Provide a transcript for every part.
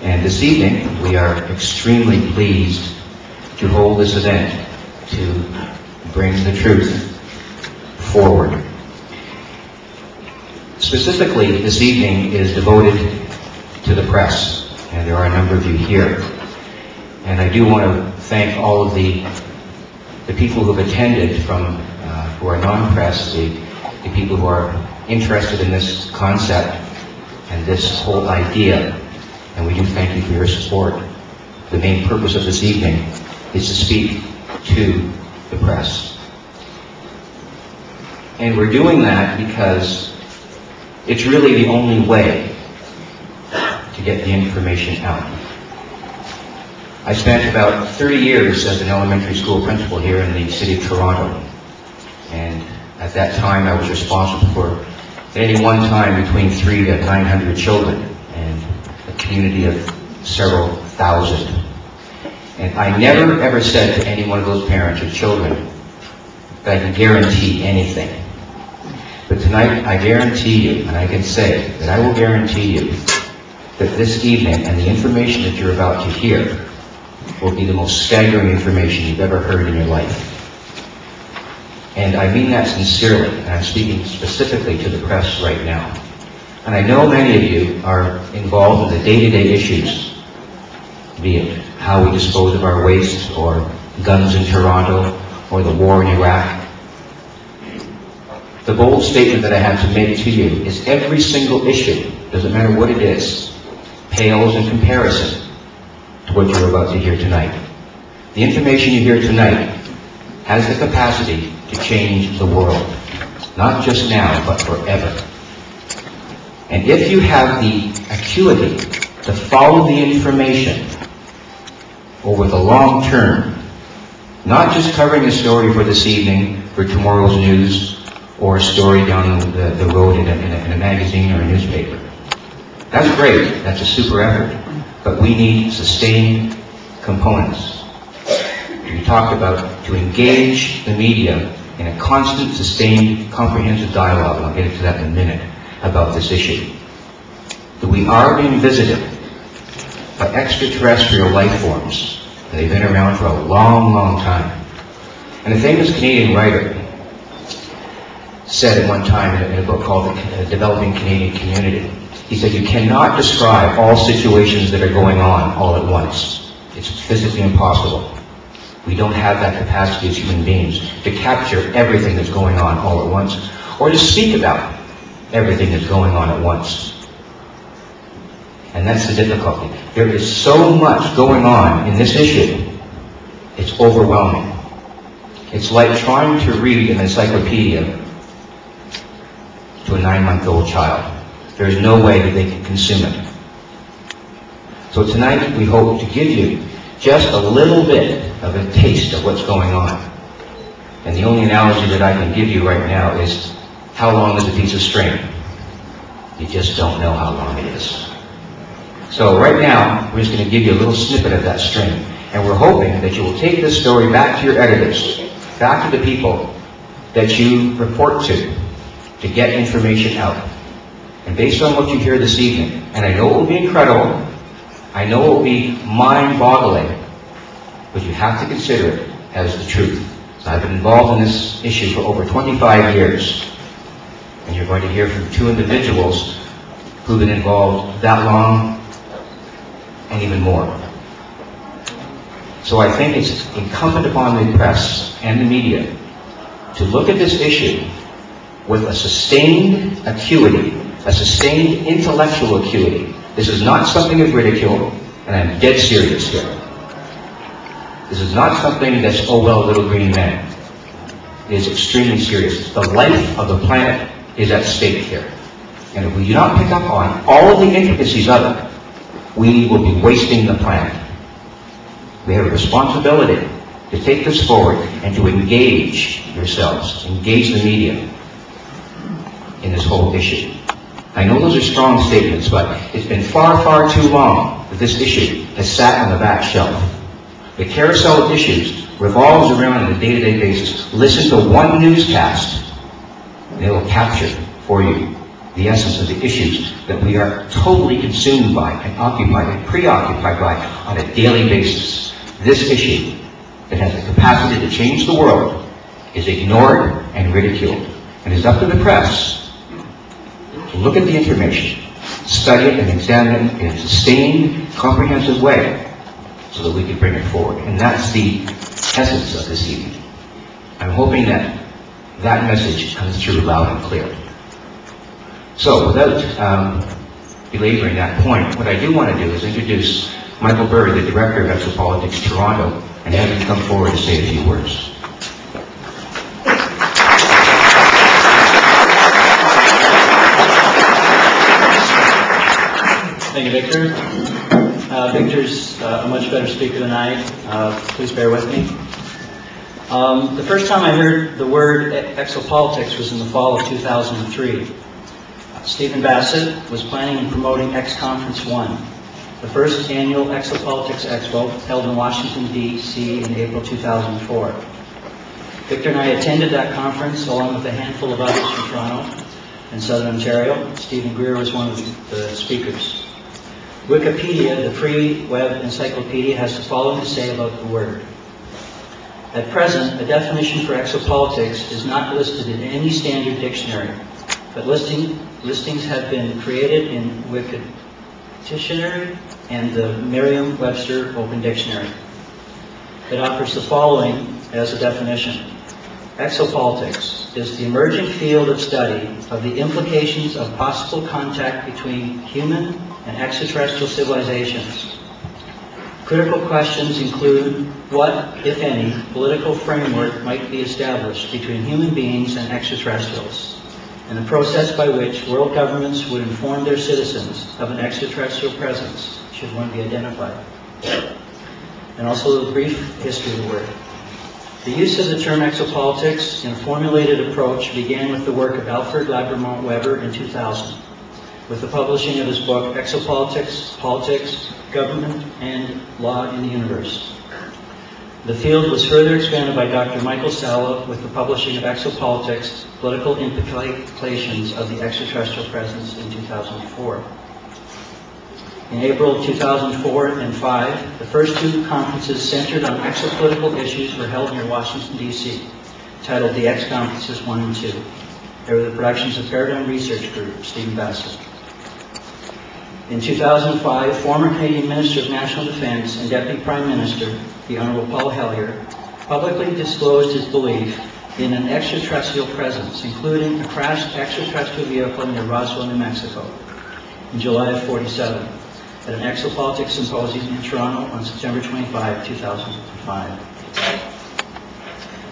And this evening, we are extremely pleased to hold this event to bring the truth forward. Specifically, this evening is devoted to the press, and there are a number of you here. And I do want to thank all of the people who have attended who are non-press, the people who are interested in this concept and this whole idea. And we do thank you for your support. The main purpose of this evening is to speak to the press. And we're doing that because it's really the only way to get the information out. I spent about 30 years as an elementary school principal here in the city of Toronto. And at that time, I was responsible for, at any one time, between 300 to 900 children and a community of several thousand. And I never ever said to any one of those parents or children that I can guarantee anything. But tonight, I guarantee you, and I can say that I will guarantee you that this evening and the information that you're about to hear will be the most staggering information you've ever heard in your life. And I mean that sincerely, and I'm speaking specifically to the press right now. And I know many of you are involved in the day-to-day issues, be it how we dispose of our waste, or guns in Toronto, or the war in Iraq. The bold statement that I have to make to you is every single issue, doesn't matter what it is, pales in comparison to what you're about to hear tonight. The information you hear tonight has the capacity to change the world, not just now, but forever. And if you have the acuity to follow the information over the long term, not just covering a story for this evening, for tomorrow's news, or a story down the road in a magazine or a newspaper. That's great, that's a super effort, but we need sustained components. We talked about to engage the media in a constant, sustained, comprehensive dialogue, and I'll get into that in a minute, about this issue. That we are being visited by extraterrestrial life forms. They've been around for a long, long time. And a famous Canadian writer said at one time in a book called The Developing Canadian Community, he said, you cannot describe all situations that are going on all at once. It's physically impossible. We don't have that capacity as human beings to capture everything that's going on all at once, or to speak about everything that's going on at once. And that's the difficulty. There is so much going on in this issue, it's overwhelming. It's like trying to read an encyclopedia to a 9-month-old child. There's no way that they can consume it. So tonight we hope to give you just a little bit of a taste of what's going on. And the only analogy that I can give you right now is, how long is a piece of string? You just don't know how long it is. So right now, we're just going to give you a little snippet of that string. And we're hoping that you will take this story back to your editors, back to the people that you report to get information out. And based on what you hear this evening, and I know it will be incredible, I know it will be mind-boggling, but you have to consider it as the truth. So I've been involved in this issue for over 25 years, and you're going to hear from two individuals who've been involved that long and even more. So I think it's incumbent upon the press and the media to look at this issue with a sustained acuity, a sustained intellectual acuity. This is not something of ridicule, and I'm dead serious here. This is not something that's, oh well, little green man. It is extremely serious. The life of the planet is at stake here. And if we do not pick up on all of the intricacies of it, we will be wasting the planet. We have a responsibility to take this forward and to engage yourselves, engage the media in this whole issue. I know those are strong statements, but it's been far, far too long that this issue has sat on the back shelf. The carousel of issues revolves around on a day-to-day basis. Listen to one newscast, and it will capture for you the essence of the issues that we are totally consumed by and occupied and preoccupied by on a daily basis. This issue that has the capacity to change the world is ignored and ridiculed. And it's up to the press to look at the information, study it and examine it in a sustained, comprehensive way so that we can bring it forward. And that's the essence of this evening. I'm hoping that that message comes through loud and clear. So without belaboring that point, what I do want to do is introduce Michael Burry, the Director of Exopolitics Toronto, and have him come forward to say a few words. Thank you, Victor. Victor's a much better speaker than I. Please bear with me. The first time I heard the word exopolitics was in the fall of 2003. Stephen Bassett was planning and promoting X-Conference 1, the first annual Exopolitics Expo held in Washington, D.C. in April 2004. Victor and I attended that conference along with a handful of others from Toronto and Southern Ontario. Stephen Greer was one of the speakers. Wikipedia, the free web encyclopedia, has the following to say about the word. At present, a definition for exopolitics is not listed in any standard dictionary, but listings have been created in Wikidictionary and the Merriam-Webster Open Dictionary. It offers the following as a definition. Exopolitics is the emerging field of study of the implications of possible contact between human and extraterrestrial civilizations. Critical questions include what, if any, political framework might be established between human beings and extraterrestrials, and the process by which world governments would inform their citizens of an extraterrestrial presence, should one be identified. And also a brief history of the word. The use of the term exopolitics in a formulated approach began with the work of Alfred Labramont Weber in 2000, with the publishing of his book, Exopolitics, Politics, Government, and Law in the Universe. The field was further expanded by Dr. Michael Salla with the publishing of Exopolitics, Political Implications of the Extraterrestrial Presence in 2004. In April 2004 and 2005, the first two conferences centered on exopolitical issues were held near Washington, D.C., titled the X Conferences 1 and 2. They were the productions of Paradigm Research Group, Stephen Bassett. In 2005, former Canadian Minister of National Defence and Deputy Prime Minister, the Honourable Paul Hellyer, publicly disclosed his belief in an extraterrestrial presence, including a crashed extraterrestrial vehicle near Roswell, New Mexico, in July of 1947, at an Exopolitics Symposium in Toronto on September 25, 2005.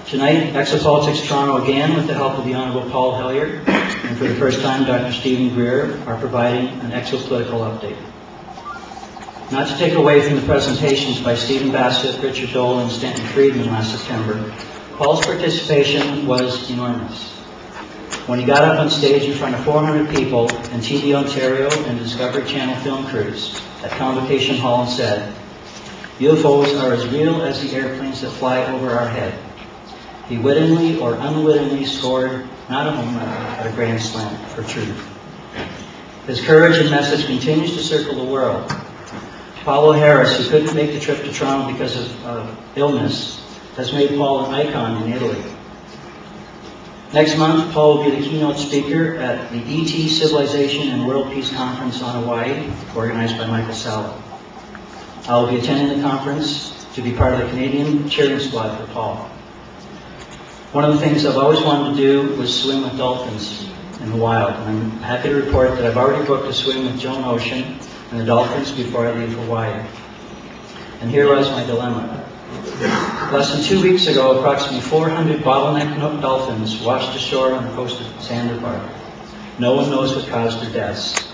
Tonight, Exopolitics Toronto again, with the help of the Honourable Paul Hellyer, and for the first time, Dr. Stephen Greer, are providing an exopolitical update. Not to take away from the presentations by Stephen Bassett, Richard Dole, and Stanton Friedman last September, Paul's participation was enormous. When he got up on stage in front of 400 people and TV Ontario and Discovery Channel film crews at Convocation Hall and said, UFOs are as real as the airplanes that fly over our head. He wittingly or unwittingly scored not a home run, but a grand slam for truth. His courage and message continues to circle the world. Paulo Harris, who couldn't make the trip to Toronto because of illness, has made Paul an icon in Italy. Next month, Paul will be the keynote speaker at the ET Civilization and World Peace Conference on Hawaii, organized by Michael Salla. I will be attending the conference to be part of the Canadian cheering squad for Paul. One of the things I've always wanted to do was swim with dolphins in the wild. And I'm happy to report that I've already booked a swim with Joan Ocean and the dolphins before I leave Hawaii. And here was my dilemma. Less than 2 weeks ago, approximately 400 bottleneck dolphins washed ashore on the coast of Sandoval. No one knows what caused their deaths.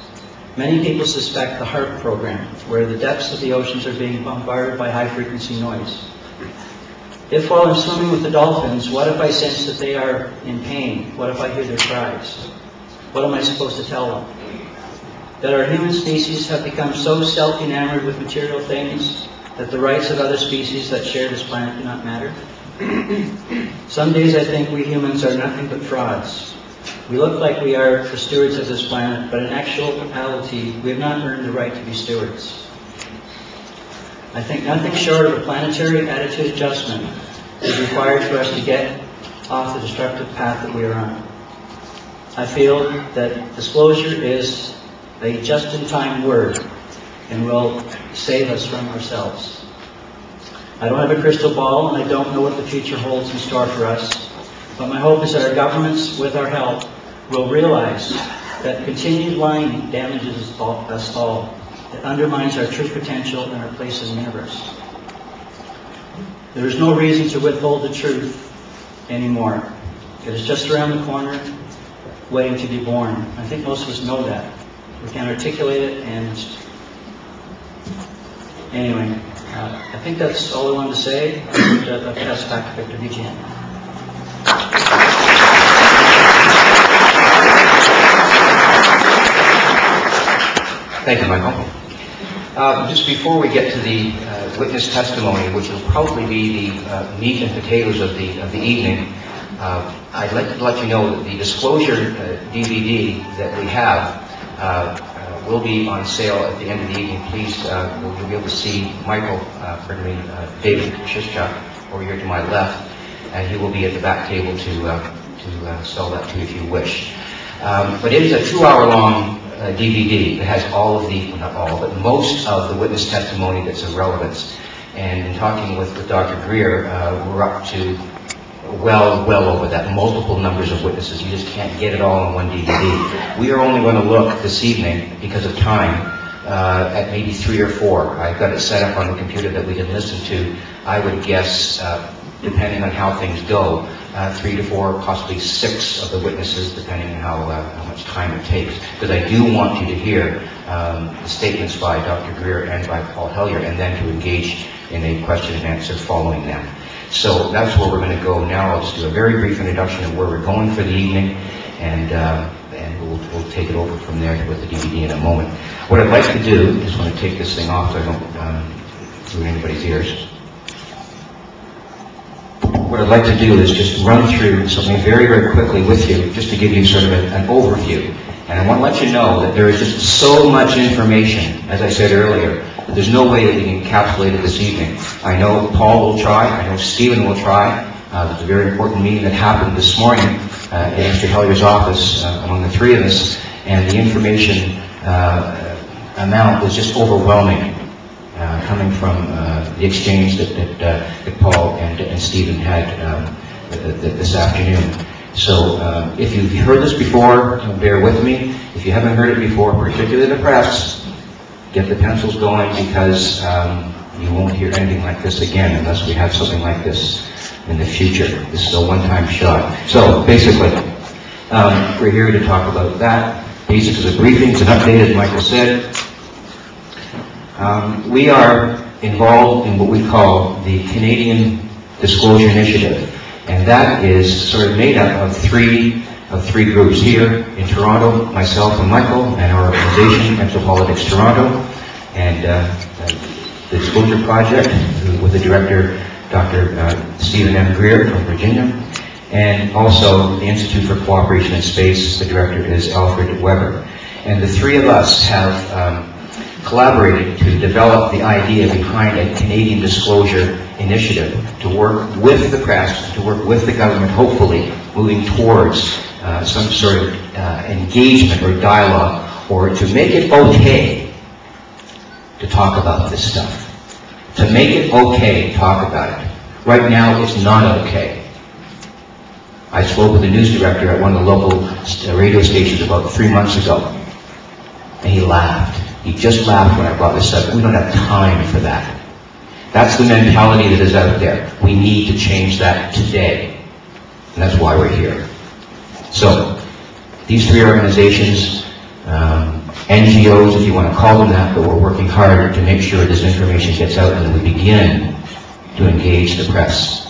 Many people suspect the HAARP program, where the depths of the oceans are being bombarded by high-frequency noise. If while I'm swimming with the dolphins, what if I sense that they are in pain? What if I hear their cries? What am I supposed to tell them? That our human species have become so self-enamored with material things that the rights of other species that share this planet do not matter? Some days I think we humans are nothing but frauds. We look like we are the stewards of this planet, but in actuality, we have not earned the right to be stewards. I think nothing short of a planetary attitude adjustment is required for us to get off the destructive path that we are on. I feel that disclosure is a just-in-time word and will save us from ourselves. I don't have a crystal ball, and I don't know what the future holds in store for us, but my hope is that our governments, with our help, will realize that continued lying damages us all. It undermines our true potential and our place in the universe. There is no reason to withhold the truth anymore. It is just around the corner, waiting to be born. I think most of us know that. We can articulate it, and anyway, I think that's all I wanted to say. I'll pass back to Victor Vigian. Thank you, Michael. Just before we get to the witness testimony, which will probably be the meat and potatoes of the evening, I'd like to let you know that the disclosure DVD that we have will be on sale at the end of the evening. Please, you'll be able to see David Shishchak over here to my left, and he will be at the back table to sell that to you if you wish. But it is a 2-hour-long DVD that has all of the, well, not all, but most of the witness testimony that's of relevance. And in talking with Dr. Greer, we're up to well over that, multiple numbers of witnesses. You just can't get it all in one DVD. We are only going to look this evening, because of time, at maybe 3 or 4. I've got it set up on the computer that we can listen to. I would guess, depending on how things go, 3 to 4, possibly 6 of the witnesses, depending on how much time it takes. Because I do want you to hear the statements by Dr. Greer and by Paul Hellyer, and then to engage in a question and answer following them. So that's where we're going to go now. I'll just do a very brief introduction of where we're going for the evening, and we'll take it over from there with the DVD in a moment. What I'd like to do is, want to take this thing off so I don't ruin anybody's ears. What I'd like to do is just run through something very, very quickly with you, just to give you sort of an overview. And I want to let you know that there is just so much information, as I said earlier, that there's no way that we can encapsulate it this evening. I know Paul will try, I know Stephen will try. There's a very important meeting that happened this morning in Mr. Hellyer's office among the 3 of us, and the information amount was just overwhelming, coming from the exchange that Paul and Stephen had this afternoon. So if you've heard this before, bear with me. If you haven't heard it before, particularly the press, get the pencils going, because you won't hear anything like this again unless we have something like this in the future. This is a one-time shot. So basically, we're here to talk about that. Basics of the briefing. It's an update, as Michael said. We are involved in what we call the Canadian Disclosure Initiative, and that is sort of made up of three groups here in Toronto, myself and Michael, and our organization, Exopolitics Toronto, and the Disclosure Project, with the director, Dr. Stephen M. Greer from Virginia, and also the Institute for Cooperation in Space. The director is Alfred Weber. And the 3 of us have collaborated to develop the idea behind a Canadian Disclosure Initiative, to work with the press, to work with the government, hopefully moving towards some sort of engagement or dialogue, or to make it okay to talk about this stuff. To make it okay to talk about it. Right now, it's not okay. I spoke with the news director at one of the local radio stations about 3 months ago, and he laughed. He just laughed when I brought this up. We don't have time for that. That's the mentality that is out there. We need to change that today. And that's why we're here. So, these 3 organizations, NGOs, if you want to call them that, but we're working hard to make sure this information gets out and we begin to engage the press.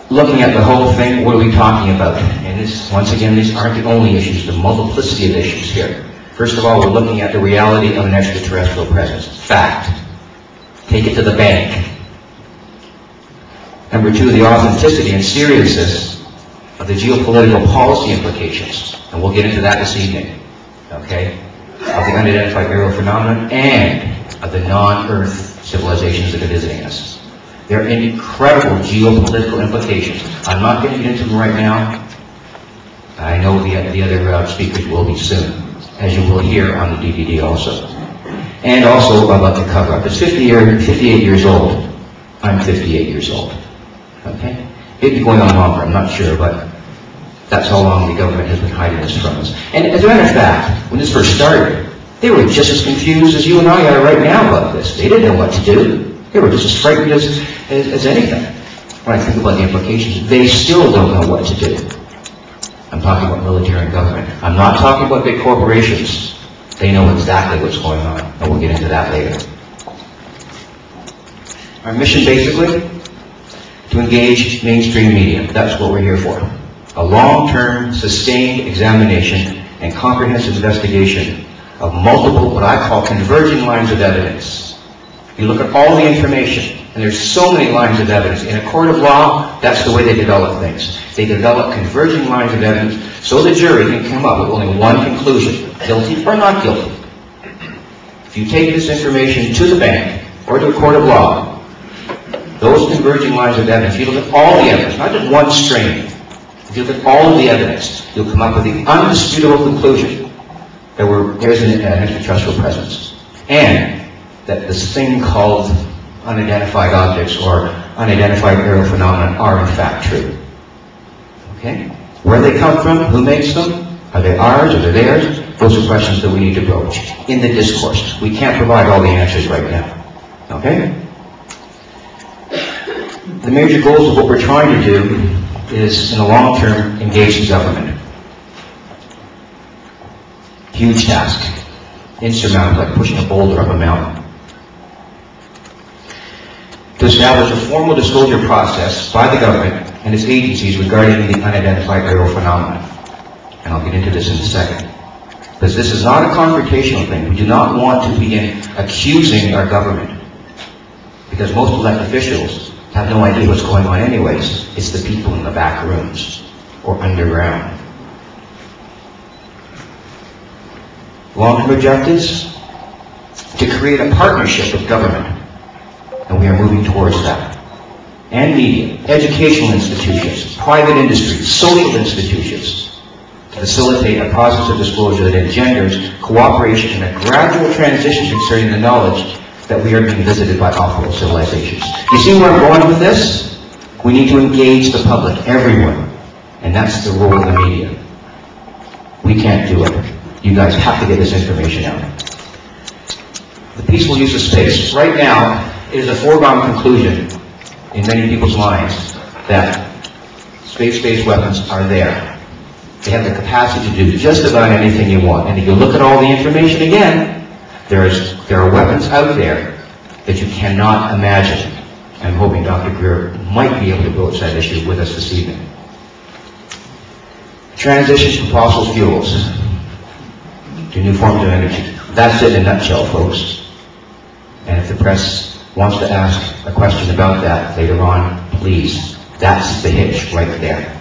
Looking at the whole thing, what are we talking about? And this, once again, these aren't the only issues, the multiplicity of issues here. First of all, we're looking at the reality of an extraterrestrial presence. Fact. Take it to the bank. Number two, the authenticity and seriousness of the geopolitical policy implications. And we'll get into that this evening, okay? Of the unidentified aerial phenomenon and of the non-Earth civilizations that are visiting us. There are incredible geopolitical implications. I'm not going to get into them right now. I know the other speakers will be soon, as you will hear on the DVD also. And also about the cover-up. It's 58 years old. I'm 58 years old. Okay? It'd be going on longer, I'm not sure, but that's how long the government has been hiding this from us. And as a matter of fact, when this first started, they were just as confused as you and I are right now about this. They didn't know what to do. They were just as frightened as anything. When I think about the implications, they still don't know what to do. I'm talking about military and government. I'm not talking about big corporations. They know exactly what's going on, and we'll get into that later. Our mission, basically, to engage mainstream media. That's what we're here for. A long-term, sustained examination and comprehensive investigation of multiple, what I call converging lines of evidence. You look at all the information, and there's so many lines of evidence. In a court of law, that's the way they develop things. They develop converging lines of evidence so the jury can come up with only one conclusion, guilty or not guilty. If you take this information to the bank or to a court of law, those converging lines of evidence, you look at all the evidence, not just one strain. If you look at all of the evidence, you'll come up with the undisputable conclusion that there's an extraterrestrial presence. And that this thing called unidentified objects or unidentified aerial phenomena are in fact true. Okay? Where they come from, who makes them, are they ours, are they theirs? Those are questions that we need to broach in the discourse. We can't provide all the answers right now. Okay? The major goals of what we're trying to do is, in the long term, engage the government. Huge task. Insurmountable, like pushing a boulder up a mountain. To establish a formal disclosure process by the government and its agencies regarding the unidentified aerial phenomenon. And I'll get into this in a second. Because this is not a confrontational thing. We do not want to begin accusing our government. Because most elected officials have no idea what's going on anyways. It's the people in the back rooms or underground. Long-term objectives? To create a partnership with government. And we are moving towards that. And media, educational institutions, private industry, social institutions, to facilitate a process of disclosure that engenders cooperation and a gradual transition concerning the knowledge that we are being visited by awful civilizations. You see where I'm going with this? We need to engage the public, everyone. And that's the role of the media. We can't do it. You guys have to get this information out. The peaceful use of space. Right now, it is a foregone conclusion in many people's minds that space-based weapons are there. They have the capacity to do just about anything you want. And if you look at all the information again, there are weapons out there that you cannot imagine. I'm hoping Dr. Greer might be able to broach that issue with us this evening. Transition from fossil fuels to new forms of energy. That's it in a nutshell, folks. And if the press wants to ask a question about that later on, please. That's the hitch right there.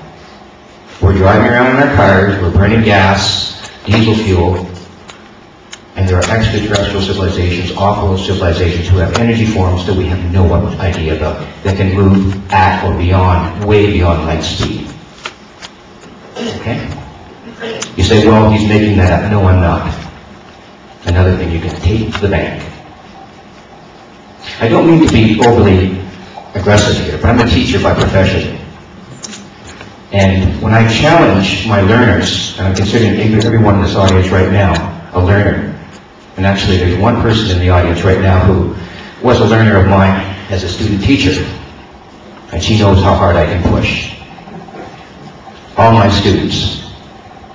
We're driving around in our cars, we're burning gas, diesel fuel, and there are extraterrestrial civilizations, awful civilizations who have energy forms that we have no idea about, that can move at or beyond, way beyond light speed. Okay? You say, well, he's making that up. No, I'm not. Another thing you can take to the bank. I don't mean to be overly aggressive here, but I'm a teacher by profession. And when I challenge my learners, and I'm considering everyone in this audience right now a learner, and actually there's one person in the audience right now who was a learner of mine as a student teacher, and she knows how hard I can push. All my students.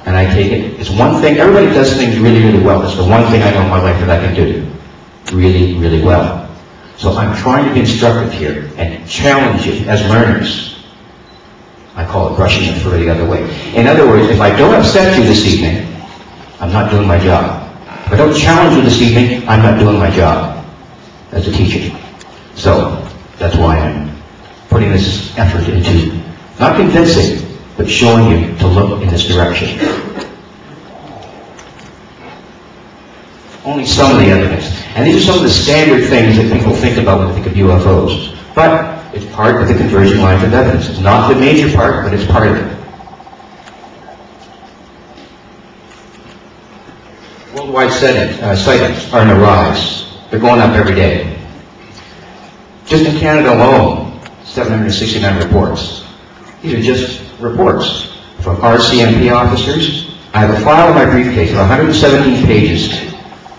And I take it, it's one thing, everybody does things really, really well. It's the one thing I know in my life that I can do really, really well. So I'm trying to be instructive here and challenge you as learners. I call it brushing the fur the other way. In other words, if I don't upset you this evening, I'm not doing my job. If I don't challenge you this evening, I'm not doing my job as a teacher. So, that's why I'm putting this effort into not convincing, but showing you to look in this direction. Only some of the evidence. And these are some of the standard things that people think about when they think of UFOs. But it's part of the converging lines of evidence. It's not the major part, but it's part of it. Worldwide sightings are on the rise. They're going up every day. Just in Canada alone, 769 reports. These are just reports from RCMP officers. I have a file in my briefcase of 117 pages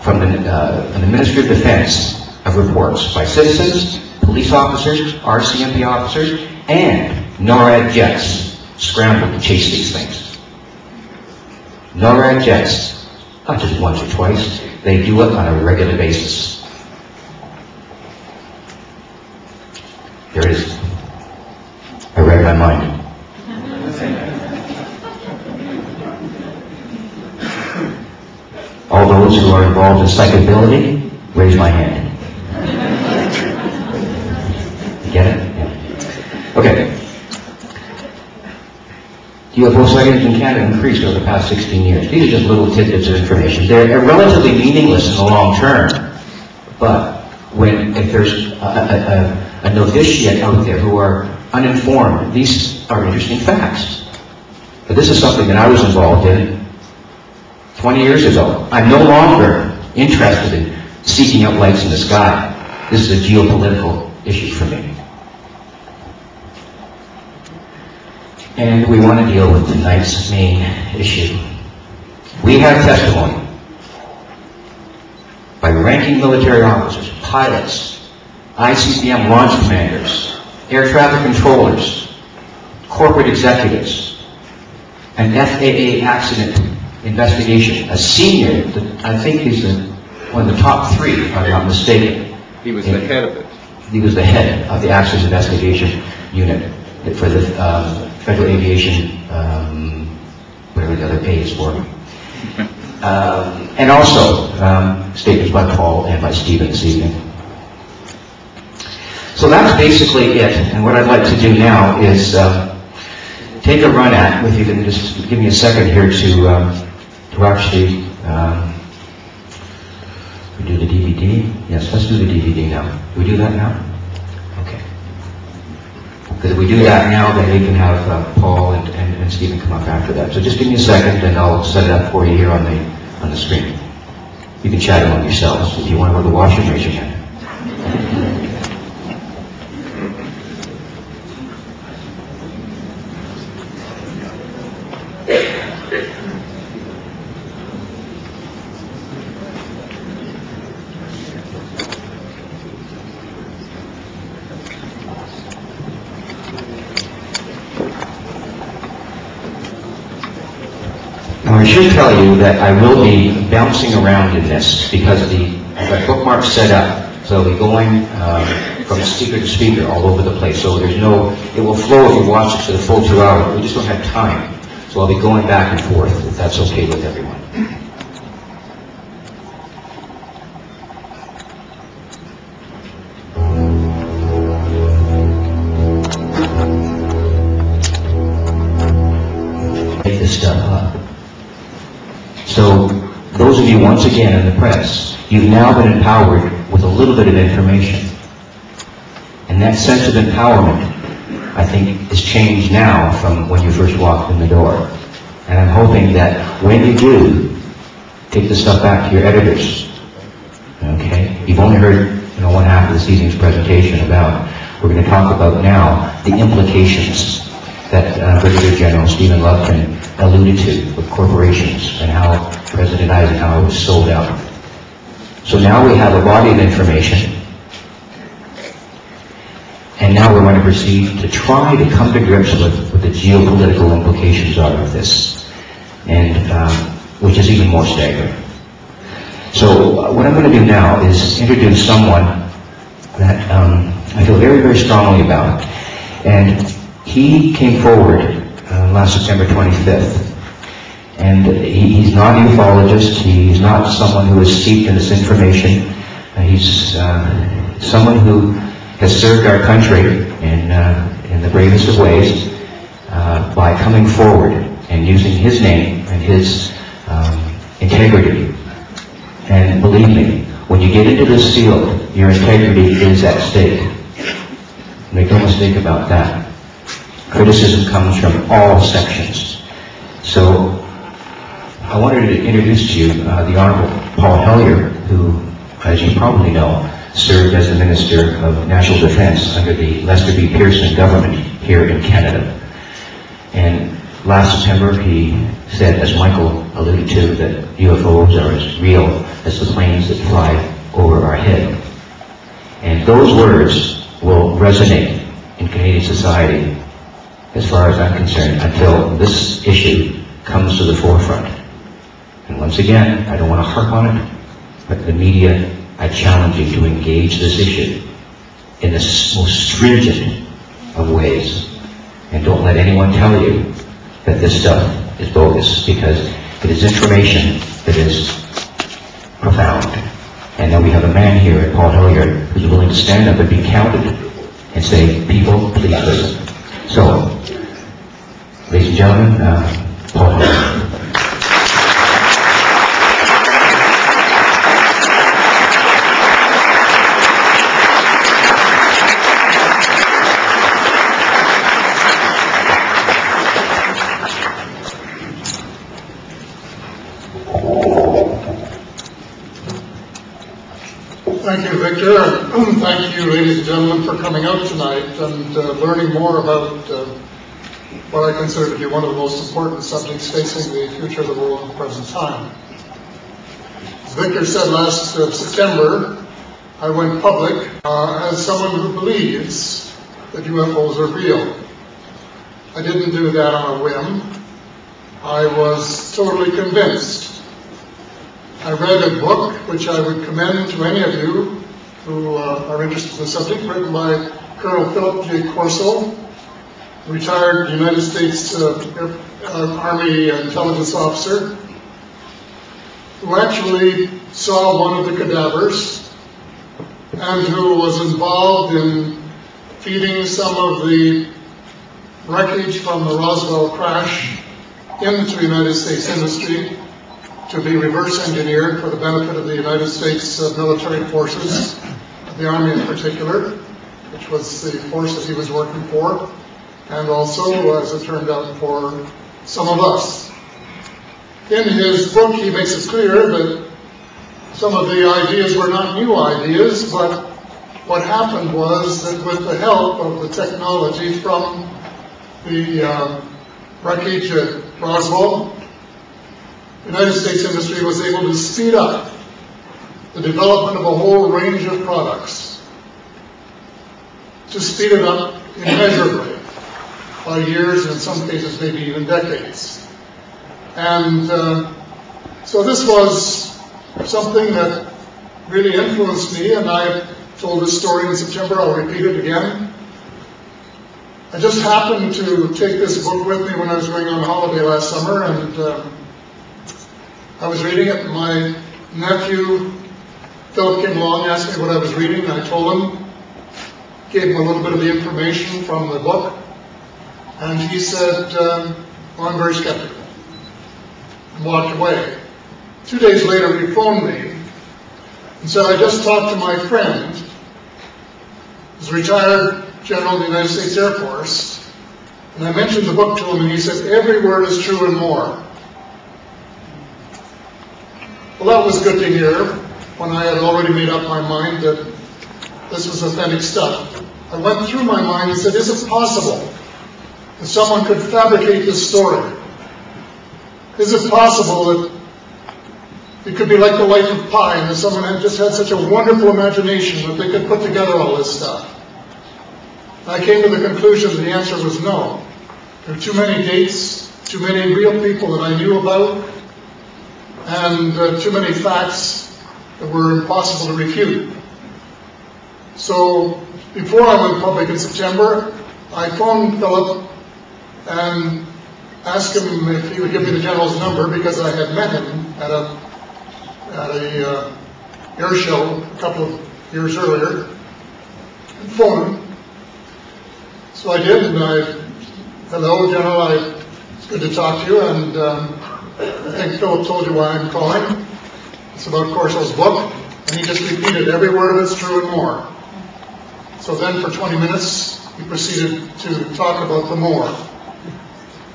from the Ministry of Defense of reports by citizens, police officers, RCMP officers, and NORAD jets scrambled to chase these things. NORAD jets, not just once or twice, they do it on a regular basis. There it is. I read my mind. All those who are involved in psychability, raise my hand. Get it? Yeah. Okay. UFO sightings in Canada increased over the past 16 years. These are just little tidbits of information. They're relatively meaningless in the long term, but if there's a novitiate out there who are uninformed, these are interesting facts. But this is something that I was involved in 20 years ago. I'm no longer interested in seeking out lights in the sky. This is a geopolitical issue for me. And we want to deal with tonight's main issue. We have testimony by ranking military officers, pilots, ICBM launch commanders, air traffic controllers, corporate executives, an FAA accident investigation, a senior, I think he's one of the top 3, if I'm not mistaken. He was the head of it. He was the head of the accident investigation unit for the Federal Aviation, whatever the other A is for. And also statements by Paul and by Stephen this evening. So that's basically it. And what I'd like to do now is take a run at, if you can just give me a second here to actually we do the DVD. Yes, let's do the DVD now. Do we do that now? Okay. Because if we do that now, then we can have Paul and Stephen come up after that. So just give me a second, and I'll set it up for you here on the screen. You can chat among yourselves. If you want to go to the washroom, raise your hand. Now, I should tell you that I will be bouncing around in this because the bookmark's set up. So I'll be going from speaker to speaker all over the place. So it will flow if you watch it for the full 2 hours. We just don't have time. So I'll be going back and forth, if that's okay with everyone. Make this stuff up. So, those of you, once again, in the press, you've now been empowered with a little bit of information. And that sense of empowerment, I think, is changed now from when you first walked in the door. And I'm hoping that when you do, take the stuff back to your editors. Okay? You've only heard, one half of this evening's presentation about. We're going to talk about now the implications that Brigadier General Stephen Lufkin alluded to with corporations and how President Eisenhower was sold out. So now we have a body of information, and now we're going to proceed to try to come to grips with what the geopolitical implications are of this, and which is even more staggering. So what I'm going to do now is introduce someone that I feel very, very strongly about, and he came forward last September 25th. And he's not a ufologist. He's not someone who is steeped in this information. He's someone who has served our country in the bravest of ways by coming forward and using his name and his integrity. And believe me, when you get into this field, your integrity is at stake. Make no mistake about that. Criticism comes from all sections. So I wanted to introduce to you the Honorable Paul Hellyer, who, as you probably know, served as the Minister of National Defense under the Lester B. Pearson government here in Canada. And last September he said, as Michael alluded to, that UFOs are as real as the planes that fly over our head. And those words will resonate in Canadian society, as far as I'm concerned, until this issue comes to the forefront. And once again, I don't want to harp on it, but the media, I challenge you to engage this issue in the most stringent of ways. And don't let anyone tell you that this stuff is bogus, because it is information that is profound. And now we have a man here at Paul Hellyer who's willing to stand up and be counted and say, people, please listen. So, ladies and gentlemen, Paul Hellyer. Thank you, Victor, and thank you, ladies and gentlemen, for coming out tonight and learning more about what I consider to be one of the most important subjects facing the future of the world at the present time. As Victor said last September, I went public as someone who believes that UFOs are real. I didn't do that on a whim. I was totally convinced. I read a book, which I would commend to any of you who are interested in the subject, written by Colonel Philip J. Corso, retired United States Army intelligence officer, who actually saw one of the cadavers and who was involved in feeding some of the wreckage from the Roswell crash into United States industry to be reverse engineered for the benefit of the United States military forces, the Army in particular, which was the force that he was working for, and also, as it turned out, for some of us. In his book, he makes it clear that some of the ideas were not new ideas, but what happened was that with the help of the technology from the wreckage at Roswell, the United States industry was able to speed up the development of a whole range of products, to speed it up immeasurably by years, and in some cases maybe even decades. And so this was something that really influenced me, and I told this story in September. I'll repeat it again. I just happened to take this book with me when I was going on holiday last summer, and I was reading it. My nephew, Philip, came along, asked me what I was reading, and I told him, gave him a little bit of the information from the book, and he said, well, I'm very skeptical, and walked away. 2 days later, he phoned me and said, I just talked to my friend, who's a retired general in the United States Air Force, and I mentioned the book to him, and he said, every word is true and more. Well, that was good to hear when I had already made up my mind that this was authentic stuff. I went through my mind and said, is it possible that someone could fabricate this story? Is it possible that it could be like the life of Pi, and that someone had just had such a wonderful imagination that they could put together all this stuff? And I came to the conclusion that the answer was no. There were too many dates, too many real people that I knew about, and too many facts that were impossible to refute. So before I went public in September, I phoned Philip and asked him if he would give me the general's number, because I had met him at a air show a couple of years earlier. I phoned him, So I did, and hello, General, it's good to talk to you, and I think Philip told you why I'm calling. It's about Corso's book, and he just repeated every word of it's true and more. So then for 20 minutes, he proceeded to talk about the more.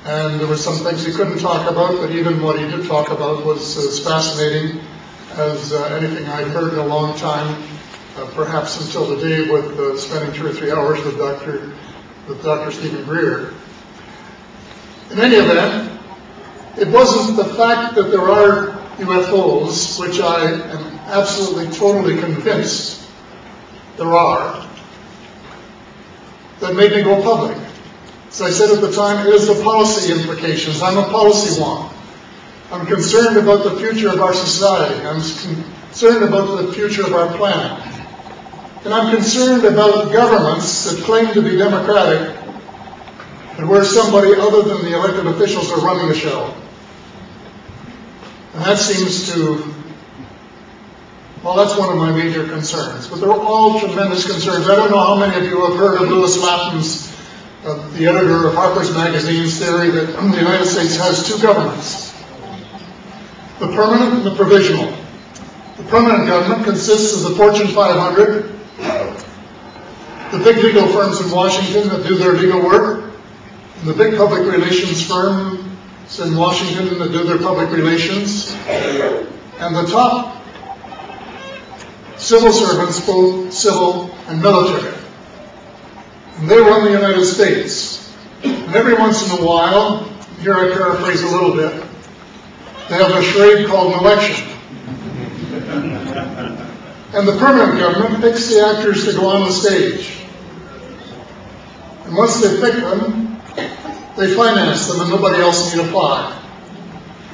And there were some things he couldn't talk about, but even what he did talk about was as fascinating as anything I'd heard in a long time, perhaps until the day with spending 2 or 3 hours with Dr. Stephen Greer. In any event, it wasn't the fact that there are UFOs, which I am absolutely, totally convinced there are, that made me go public. As I said at the time, it is the policy implications. I'm a policy wonk. I'm concerned about the future of our society. I'm concerned about the future of our planet. And I'm concerned about governments that claim to be democratic and where somebody other than the elected officials are running the show. And that seems to, well, that's one of my major concerns. But they're all tremendous concerns. I don't know how many of you have heard of Lewis Latham's, the editor of Harper's Magazine's theory that the United States has 2 governments, the permanent and the provisional. The permanent government consists of the Fortune 500, the big legal firms in Washington that do their legal work, and the big public relations firms in Washington that do their public relations, and the top civil servants, both civil and military. And they run the United States. And every once in a while, here I paraphrase a little bit, they have a charade called an election. And the permanent government picks the actors to go on the stage. And once they pick them, they finance them and nobody else need apply.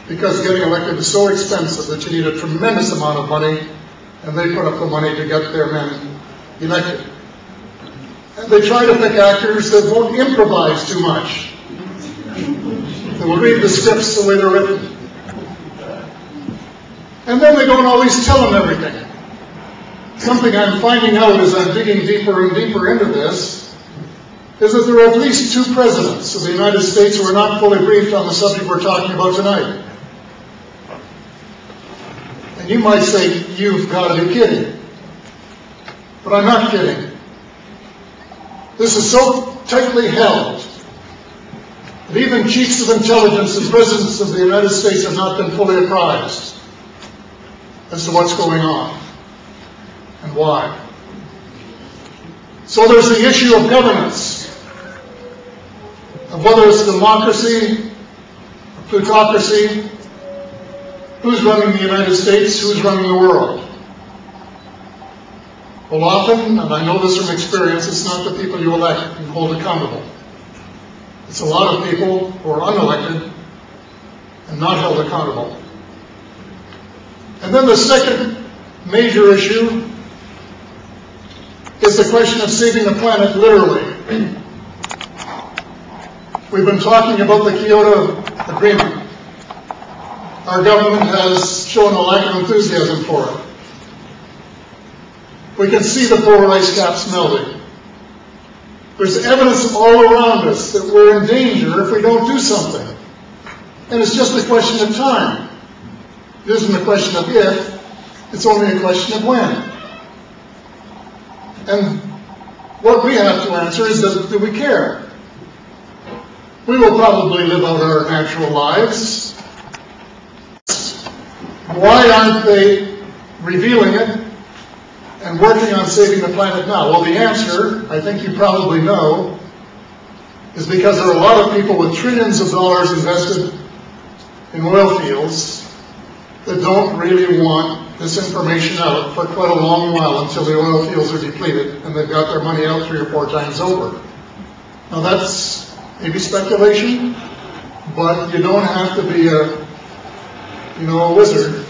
Because getting elected is so expensive that you need a tremendous amount of money, and they put up the money to get their men elected. And they try to pick actors that won't improvise too much. They will read the scripts the way they're written. And then they don't always tell them everything. Something I'm finding out as I'm digging deeper and deeper into this is that there are at least 2 presidents of the United States who are not fully briefed on the subject we're talking about tonight. And you might say, you've got to be kidding. But I'm not kidding. This is so tightly held that even chiefs of intelligence and presidents of the United States have not been fully apprised as to what's going on and why. So there's the issue of governance, of whether it's democracy, or plutocracy, who's running the United States, who's running the world. Well, often, and I know this from experience, it's not the people you elect and hold accountable. It's a lot of people who are unelected and not held accountable. And then the second major issue is the question of saving the planet literally. We've been talking about the Kyoto Agreement. Our government has shown a lack of enthusiasm for it. We can see the polar ice caps melting. There's evidence all around us that we're in danger if we don't do something. And it's just a question of time. It isn't a question of if, it's only a question of when. And what we have to answer is, do we care? We will probably live out our natural lives. Why aren't they revealing it and working on saving the planet now? Well, the answer, I think you probably know, is because there are a lot of people with trillions of dollars invested in oil fields that don't really want this information out for quite a long while until the oil fields are depleted and they've got their money out 3 or 4 times over. Now that's maybe speculation, but you don't have to be a wizard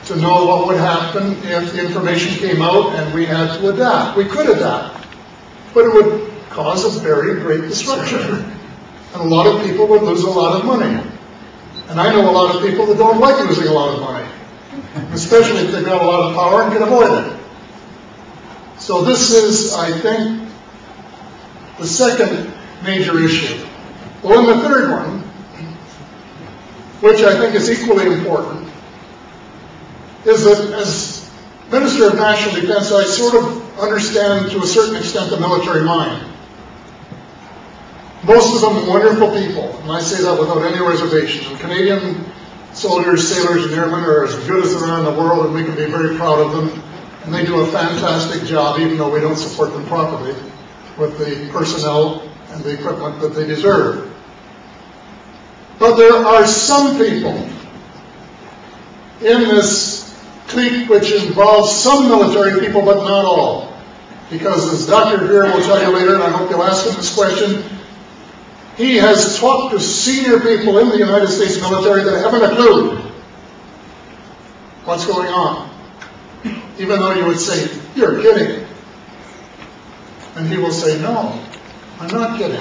to know what would happen if the information came out and we had to adapt. We could adapt, but it would cause a very great disruption. And a lot of people would lose a lot of money. And I know a lot of people that don't like losing a lot of money, especially if they've got a lot of power and can avoid it. So this is, I think, the second major issue. Well, and the third one, which I think is equally important, is that as Minister of National Defense, I sort of understand to a certain extent the military mind. Most of them wonderful people, and I say that without any reservation. And Canadian soldiers, sailors, and airmen are as good as there are in the world, and we can be very proud of them. And they do a fantastic job, even though we don't support them properly, with the personnel and the equipment that they deserve. But there are some people in this clique which involves some military people, but not all. Because as Dr. Greer will tell you later, and I hope you'll ask him this question, he has talked to senior people in the United States military that haven't a clue what's going on. Even though you would say, "You're kidding." And he will say, "No, I'm not kidding."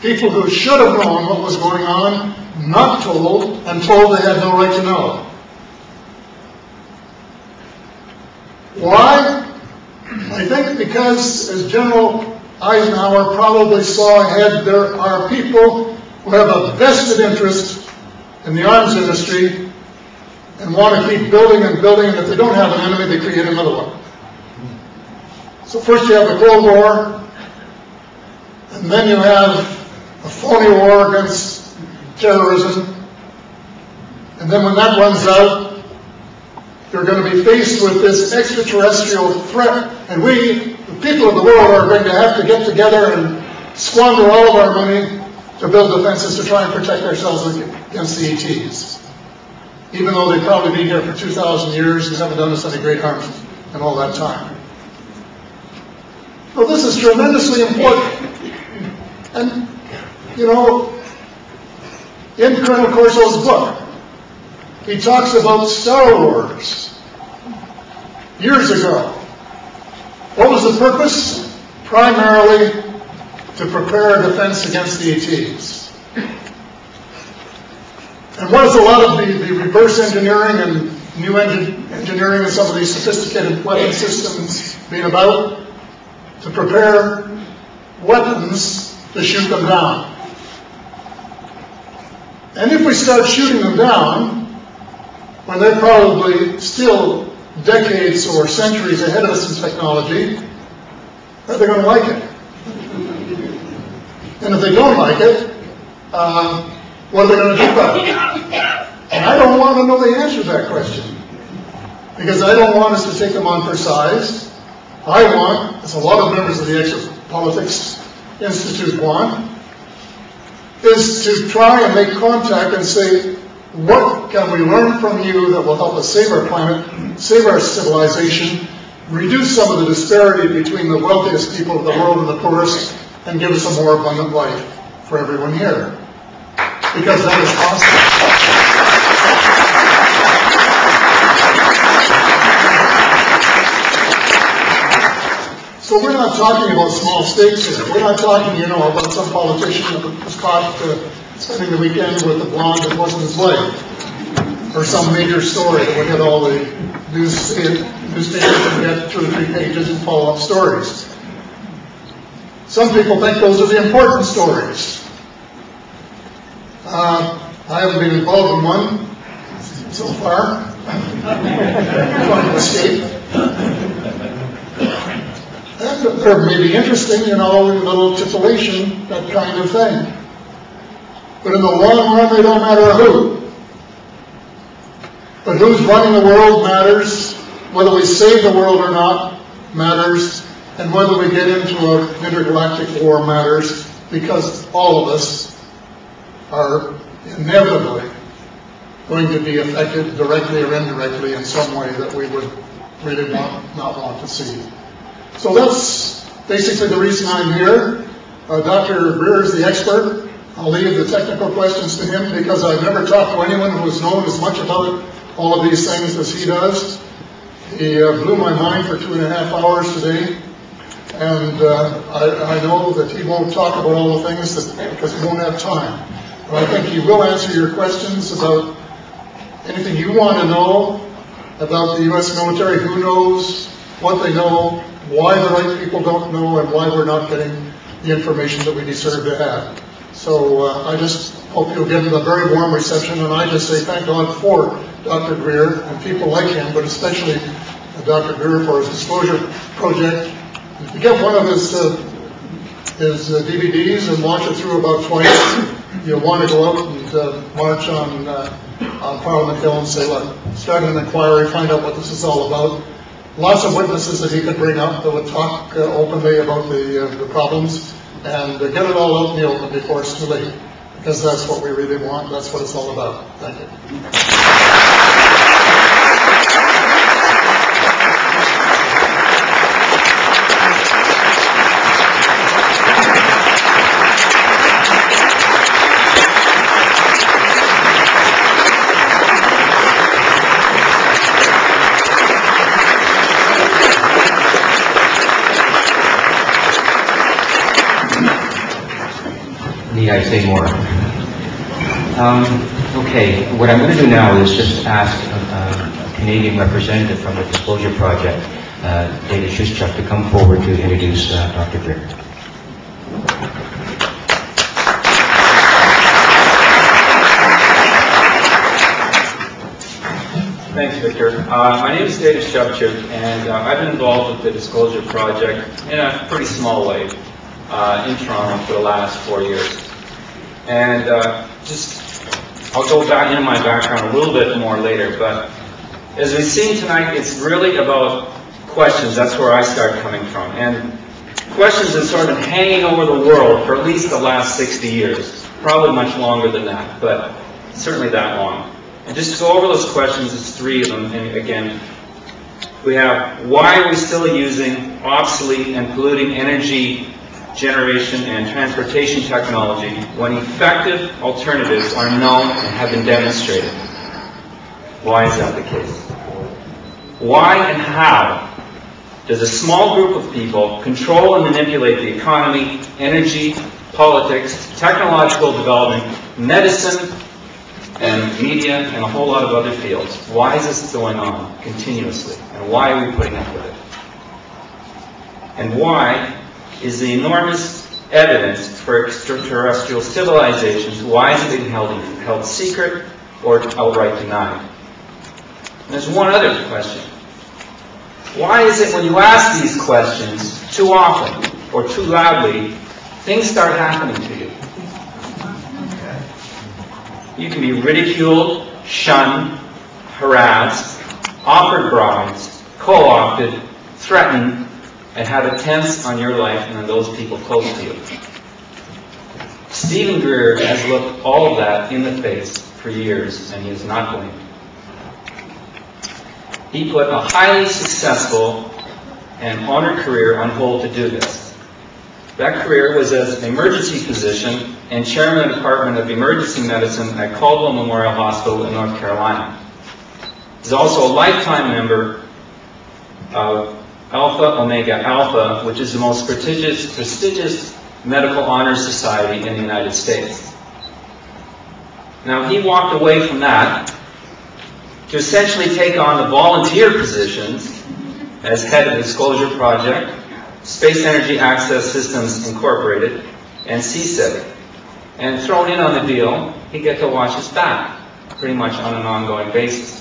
People who should have known what was going on, not told, and told they had no right to know. Why? I think because, as General Eisenhower probably saw ahead, there are people who have a vested interest in the arms industry and want to keep building and building, and if they don't have an enemy, they create another one. So first you have the Cold War, and then you have a phony war against terrorism, and then when that runs out, you're going to be faced with this extraterrestrial threat, and we, the people of the world, are going to have to get together and squander all of our money to build defenses to try and protect ourselves against the ETs. Even though they've probably been here for 2,000 years and haven't done us any great harm in all that time. Well, this is tremendously important. And, you know, in Colonel Corso's book, he talks about Star Wars years ago. What was the purpose? Primarily to prepare a defense against the ETs. And what is a lot of the reverse engineering and new engineering and some of these sophisticated weapon systems being about? To prepare weapons to shoot them down. And if we start shooting them down, when they're probably still decades or centuries ahead of us in technology, are they going to like it? And if they don't like it, what are they going to do about it? And I don't want to know the answer to that question, because I don't want us to take them on for size. I want, as a lot of members of the Exopolitics Institute want, is to try and make contact and say, what can we learn from you that will help us save our planet, save our civilization, reduce some of the disparity between the wealthiest people of the world and the poorest, and give us a more abundant life for everyone here. Because that is possible. So we're not talking about small stakes here. We're not talking, you know, about some politician that was caught spending the weekend with a blonde that wasn't his wife, or some major story that would get all the newspapers and get 2 or 3 pages and follow-up stories. Some people think those are the important stories. I haven't been involved in one so far. Trying to escape. Or maybe interesting, you know, a little titillation, that kind of thing. But in the long run, they don't matter who. But who's running the world matters. Whether we save the world or not matters. And whether we get into an intergalactic war matters, because all of us are inevitably going to be affected directly or indirectly in some way that we would really not want to see. So that's basically the reason I'm here. Dr. Greer is the expert. I'll leave the technical questions to him, because I've never talked to anyone who has known as much about all of these things as he does. He blew my mind for 2.5 hours today. And I know that he won't talk about all the things because he won't have time. But I think he will answer your questions about anything you want to know about the U.S. military, who knows, what they know, why the right people don't know, and why we're not getting the information that we deserve to have. So I just hope you'll give him a very warm reception, and I just say thank God for Dr. Greer and people like him, but especially Dr. Greer for his disclosure project. If you get one of his DVDs and watch it through about twice, you'll want to go out and march on Parliament Hill and say, look, start an inquiry, find out what this is all about. Lots of witnesses that he could bring up that would talk openly about the problems, and get it all out in the open before it's too late, because that's what we really want. That's what it's all about. Thank you. Need I say more? Okay, what I'm going to do now is just ask a Canadian representative from the Disclosure Project, David Schuschuk, to come forward to introduce Dr. Greer. Thanks, Victor. My name is David Schuschuk, and I've been involved with the Disclosure Project in a pretty small way in Toronto for the last 4 years. And I'll go back into my background a little bit more later, but as we've seen tonight, it's really about questions. That's where I start coming from. And questions have sort of been hanging over the world for at least the last 60 years. Probably much longer than that, but certainly that long. And just to go over those questions, it's 3 of them. And again, we have, why are we still using obsolete and polluting energy generation and transportation technology when effective alternatives are known and have been demonstrated? Why is that the case? Why and how does a small group of people control and manipulate the economy, energy, politics, technological development, medicine, and media, and a whole lot of other fields? Why is this going on continuously? And why are we putting up with it? And why is the enormous evidence for extraterrestrial civilizations, why is it being held secret or outright denied? And there's one other question. Why is it when you ask these questions too often or too loudly, things start happening to you? You can be ridiculed, shunned, harassed, offered bribes, co-opted, threatened, and have attempts on your life and on those people close to you. Stephen Greer has looked all of that in the face for years, and he is not blamed. He put a highly successful and honored career on hold to do this. That career was as an emergency physician and chairman of the Department of Emergency Medicine at Caldwell Memorial Hospital in North Carolina. He's also a lifetime member of Alpha Omega Alpha, which is the most prestigious medical honors society in the United States. Now, he walked away from that to essentially take on the volunteer positions as head of the Disclosure Project, Space Energy Access Systems Incorporated, and CSIP. And thrown in on the deal, he'd get to watch his back, pretty much on an ongoing basis.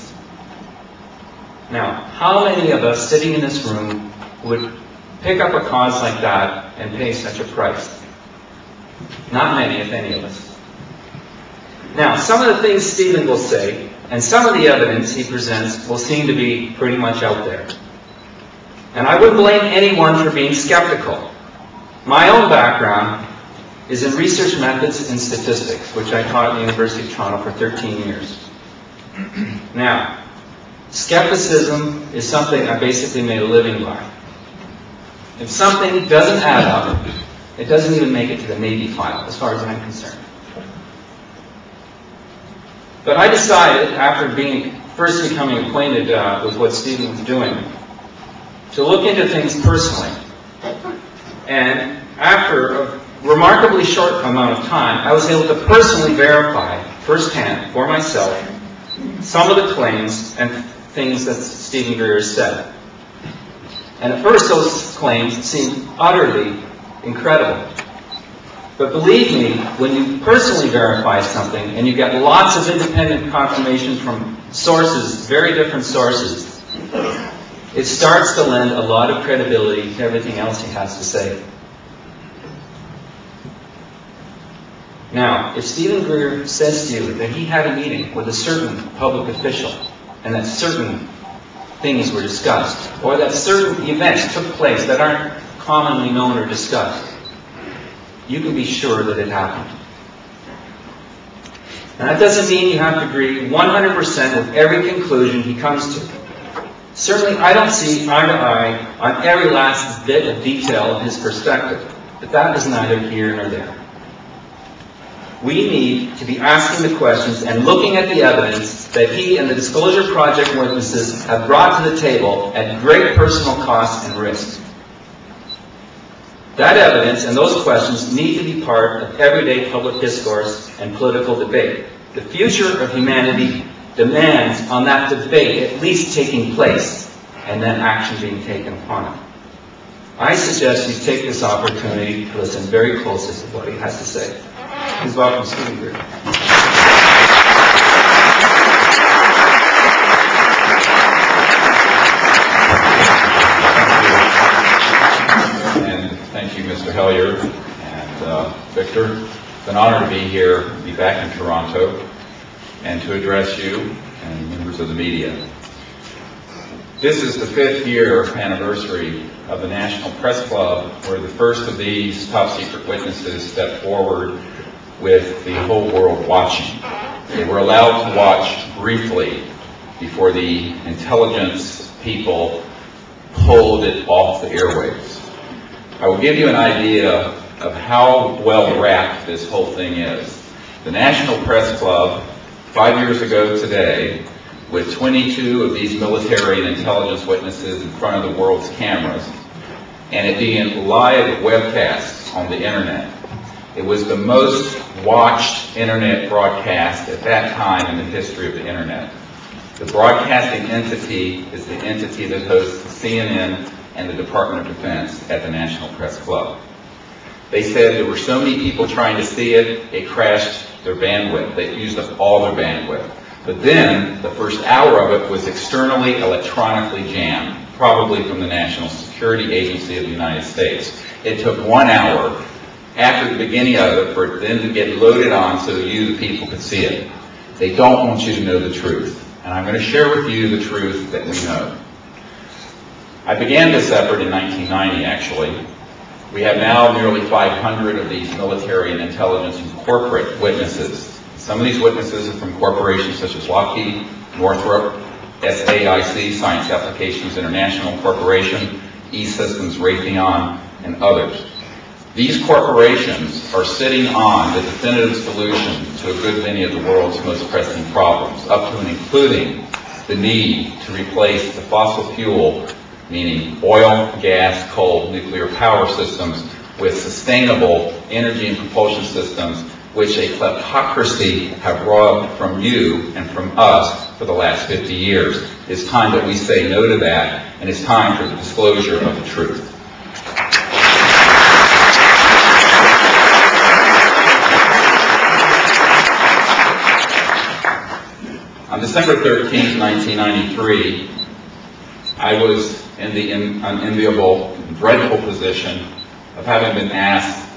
Now, how many of us sitting in this room would pick up a cause like that and pay such a price? Not many, if any of us. Now, some of the things Stephen will say, and some of the evidence he presents will seem to be pretty much out there. And I wouldn't blame anyone for being skeptical. My own background is in research methods and statistics, which I taught at the University of Toronto for 13 years. Now, skepticism is something I basically made a living by. If something doesn't add up, it doesn't even make it to the Navy file, as far as I'm concerned. But I decided, after first becoming acquainted with what Stephen was doing, to look into things personally. And after a remarkably short amount of time, I was able to personally verify, firsthand, for myself, some of the claims and things that Stephen Greer said. And at first those claims seemed utterly incredible. But believe me, when you personally verify something and you get lots of independent confirmation from sources, very different sources, it starts to lend a lot of credibility to everything else he has to say. Now, if Stephen Greer says to you that he had a meeting with a certain public official and that certain things were discussed, or that certain events took place that aren't commonly known or discussed, you can be sure that it happened. Now, that doesn't mean you have to agree 100% with every conclusion he comes to. Certainly, I don't see eye to eye on every last bit of detail of his perspective, but that is neither here nor there. We need to be asking the questions and looking at the evidence that he and the Disclosure Project witnesses have brought to the table at great personal cost and risk. That evidence and those questions need to be part of everyday public discourse and political debate. The future of humanity demands on that debate at least taking place and then action being taken upon it. I suggest you take this opportunity to listen very closely to what he has to say. Please welcome Stephen Greer. And thank you, Mr. Hellyer and Victor. It's an honor to be here, be back in Toronto, and to address you and members of the media. This is the 5th year anniversary of the National Press Club, where the first of these top-secret witnesses stepped forward with the whole world watching. They were allowed to watch briefly before the intelligence people pulled it off the airwaves. I will give you an idea of how well wrapped this whole thing is. The National Press Club, 5 years ago today, with 22 of these military and intelligence witnesses in front of the world's cameras, and it being live webcasts on the internet. It was the most watched internet broadcast at that time in the history of the internet. The broadcasting entity is the entity that hosts CNN and the Department of Defense at the National Press Club. They said there were so many people trying to see it, it crashed their bandwidth. They used up all their bandwidth. But then, the first hour of it was externally electronically jammed, probably from the National Security Agency of the United States. It took 1 hour after the beginning of it for it then to get loaded on so you, the people, could see it. They don't want you to know the truth. And I'm going to share with you the truth that we know. I began this effort in 1990, actually. We have now nearly 500 of these military and intelligence and corporate witnesses. Some of these witnesses are from corporations such as Lockheed, Northrop, SAIC, Science Applications International Corporation, E-Systems, Raytheon, and others. These corporations are sitting on the definitive solution to a good many of the world's most pressing problems, up to and including the need to replace the fossil fuel, meaning oil, gas, coal, nuclear power systems, with sustainable energy and propulsion systems, which a kleptocracy have robbed from you and from us for the last 50 years. It's time that we say no to that, and it's time for the disclosure of the truth. On December 13, 1993, I was in the unenviable, dreadful position of having been asked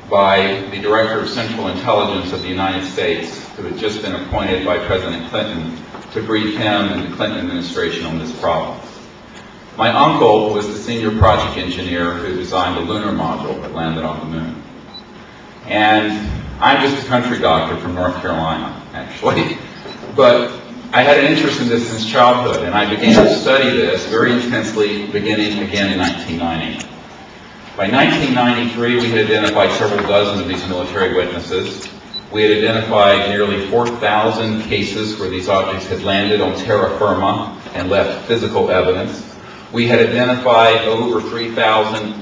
by the Director of Central Intelligence of the United States, who had just been appointed by President Clinton, to brief him and the Clinton administration on this problem. My uncle was the senior project engineer who designed the lunar module that landed on the moon. And I'm just a country doctor from North Carolina, actually. But I had an interest in this since childhood, and I began to study this very intensely beginning again in 1990. By 1993, we had identified several dozen of these military witnesses. We had identified nearly 4,000 cases where these objects had landed on terra firma and left physical evidence. We had identified over 3,000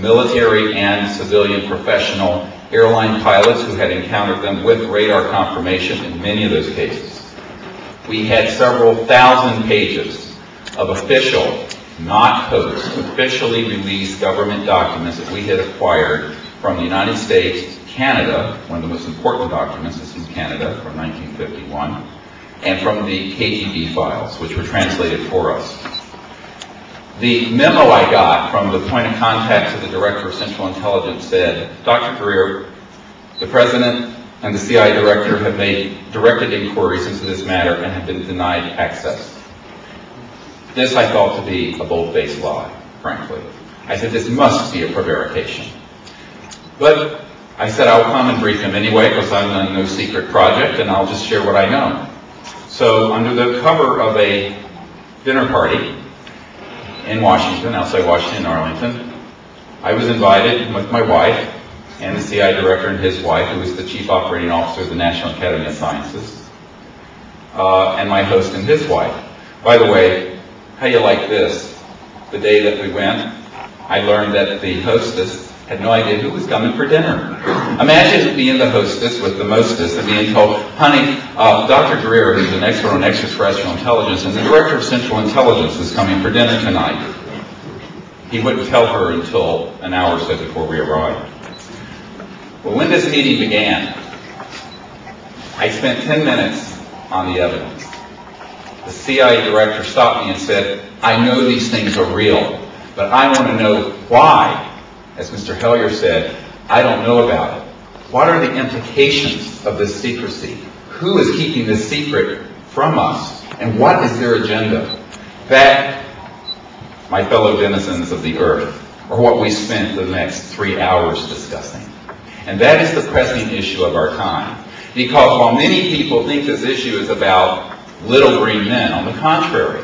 military and civilian professional airline pilots who had encountered them with radar confirmation in many of those cases. We had several thousand pages of official, not hoax, officially released government documents that we had acquired from the United States, Canada, one of the most important documents is from Canada from 1951, and from the KGB files, which were translated for us. The memo I got from the point of contact to the Director of Central Intelligence said, Dr. Greer, the President and the CIA Director have made directed inquiries into this matter and have been denied access. This I thought to be a bold-faced lie, frankly. I said, this must be a prevarication. But I said, I'll come and brief him anyway, because I'm on no secret project, and I'll just share what I know. So, under the cover of a dinner party in Washington, outside Washington, Arlington, I was invited with my wife and the CIA Director and his wife, who was the Chief Operating Officer of the National Academy of Sciences, and my host and his wife. By the way, how you like this? The day that we went, I learned that the hostess had no idea who was coming for dinner. Imagine being the hostess with the mostess and being told, honey, Dr. Greer, who's an expert on extraterrestrial intelligence, and the Director of Central Intelligence is coming for dinner tonight. He wouldn't tell her until an hour or so before we arrived. Well, when this meeting began, I spent 10 minutes on the evidence. The CIA Director stopped me and said, I know these things are real, but I want to know why. As Mr. Hellyer said, I don't know about it. What are the implications of this secrecy? Who is keeping this secret from us? And what is their agenda? That, my fellow denizens of the earth, are what we spent the next 3 hours discussing. And that is the pressing issue of our time. Because while many people think this issue is about little green men, on the contrary,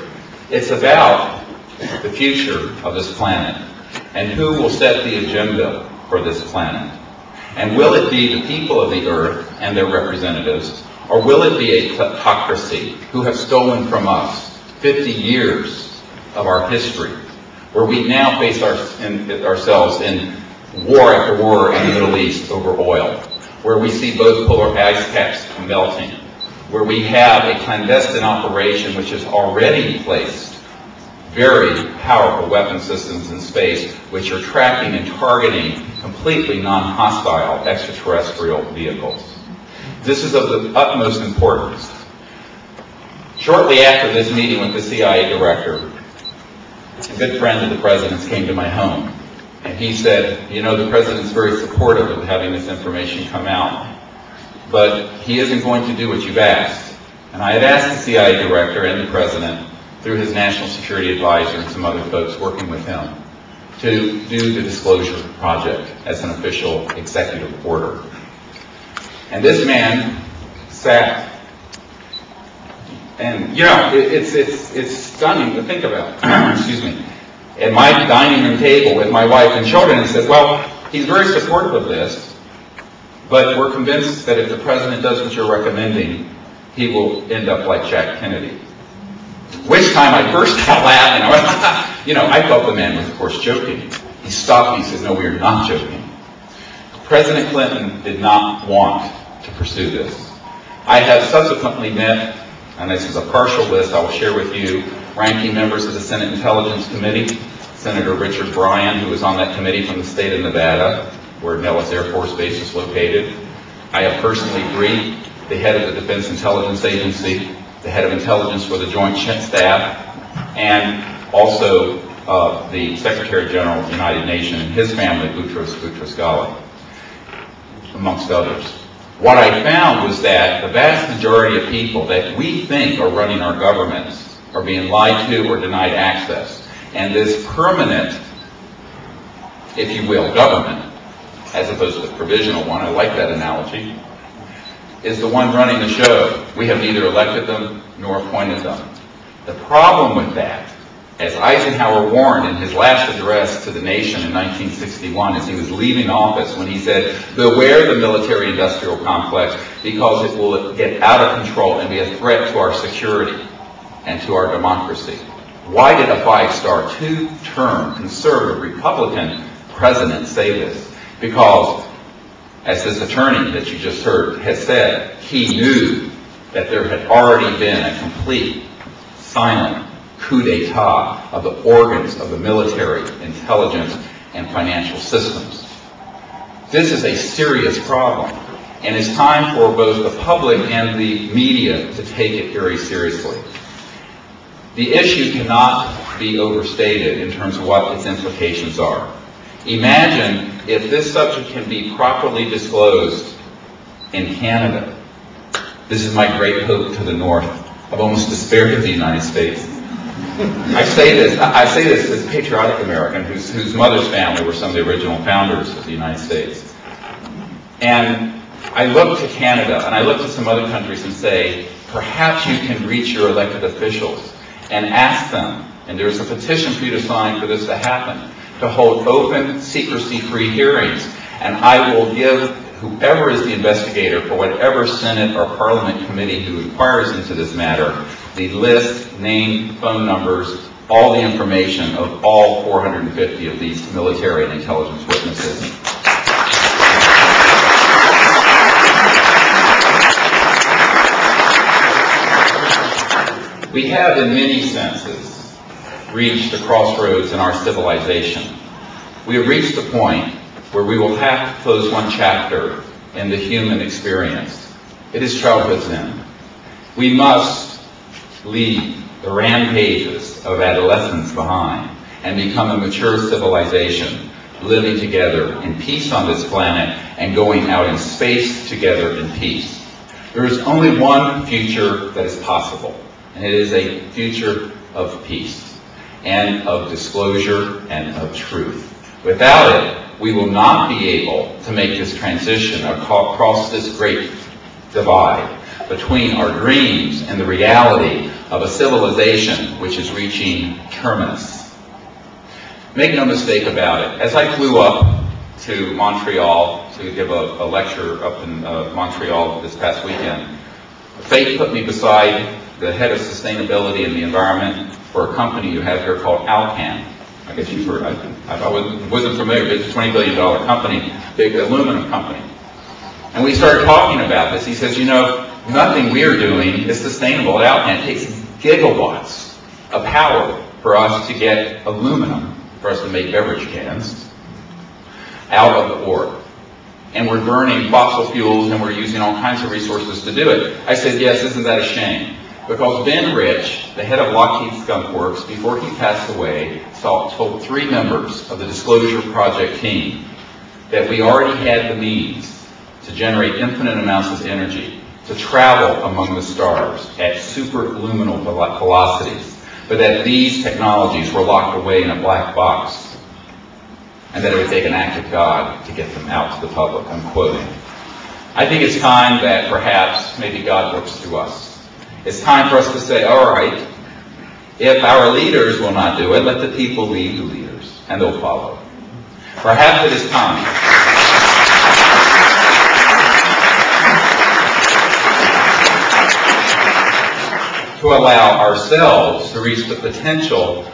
it's about the future of this planet and who will set the agenda for this planet. And will it be the people of the earth and their representatives, or will it be a kleptocracy who have stolen from us 50 years of our history, where we now face ourselves in war after war in the Middle East over oil, where we see both polar ice caps melting, where we have a clandestine operation which has already placed very powerful weapon systems in space which are tracking and targeting completely non-hostile extraterrestrial vehicles. This is of the utmost importance. Shortly after this meeting with the CIA Director, a good friend of the President's came to my home, and he said, you know, the President's very supportive of having this information come out, but he isn't going to do what you've asked. And I had asked the CIA Director and the President, through his National Security Advisor and some other folks working with him, to do the disclosure project as an official executive order. And this man sat, and you know, it's stunning to think about, excuse me, at my dining room table with my wife and children, and said, well, he's very supportive of this, but we're convinced that if the President does what you're recommending, he will end up like Jack Kennedy. Which time I burst out laughing. I went, you know, I thought the man was, of course, joking. He stopped me and said, no, we are not joking. President Clinton did not want to pursue this. I have subsequently met, and this is a partial list I will share with you, ranking members of the Senate Intelligence Committee, Senator Richard Bryan, who was on that committee from the state of Nevada, where Nellis Air Force Base is located. I have personally briefed the head of the Defense Intelligence Agency, the head of intelligence for the Joint Staff, and also the Secretary General of the United Nations and his family, Boutros Boutros-Ghali, amongst others. What I found was that the vast majority of people that we think are running our governments are being lied to or denied access. And this permanent, if you will, government, as opposed to the provisional one, I like that analogy, is the one running the show. We have neither elected them nor appointed them. The problem with that, as Eisenhower warned in his last address to the nation in 1961 as he was leaving office, when he said, beware the military-industrial complex because it will get out of control and be a threat to our security and to our democracy. Why did a five-star, two-term conservative Republican president say this? Because, as this attorney that you just heard has said, he knew that there had already been a complete, silent coup d'etat of the organs of the military, intelligence, and financial systems. This is a serious problem, and it's time for both the public and the media to take it very seriously. The issue cannot be overstated in terms of what its implications are. Imagine if this subject can be properly disclosed in Canada. This is my great hope to the north. I've almost despaired of the United States. I say this as a patriotic American whose mother's family were some of the original founders of the United States. And I look to Canada and I look to some other countries and say, perhaps you can reach your elected officials and ask them, and there's a petition for you to sign for this to happen, to hold open, secrecy-free hearings. And I will give whoever is the investigator for whatever Senate or Parliament committee who inquires into this matter, the list, name, phone numbers, all the information of all 450 of these military and intelligence witnesses. We have, in many senses, reached a crossroads in our civilization. We have reached the point where we will have to close one chapter in the human experience. It is childhood's end. We must leave the rampages of adolescence behind and become a mature civilization, living together in peace on this planet and going out in space together in peace. There is only one future that is possible, and it is a future of peace and of disclosure and of truth. Without it, we will not be able to make this transition across this great divide between our dreams and the reality of a civilization which is reaching terminus. Make no mistake about it. As I flew up to Montreal to give a lecture up in Montreal this past weekend, fate put me beside the head of sustainability and the environment for a company you have here called Alcan. I guess you've heard, I wasn't familiar, but it's a $20 billion company, big aluminum company. And we started talking about this. He says, you know, nothing we are doing is sustainable at Alcan. It takes gigawatts of power for us to get aluminum, for us to make beverage cans, out of the ore. And we're burning fossil fuels and we're using all kinds of resources to do it. I said, yes, isn't that a shame? Because Ben Rich, the head of Lockheed Skunk Works, before he passed away, told 3 members of the Disclosure Project team that we already had the means to generate infinite amounts of energy, to travel among the stars at superluminal velocities, but that these technologies were locked away in a black box, and that it would take an act of God to get them out to the public. I'm quoting. I think it's time that perhaps maybe God works through us. It's time for us to say, all right, if our leaders will not do it, let the people lead the leaders, and they'll follow. Perhaps it is time to allow ourselves to reach the potential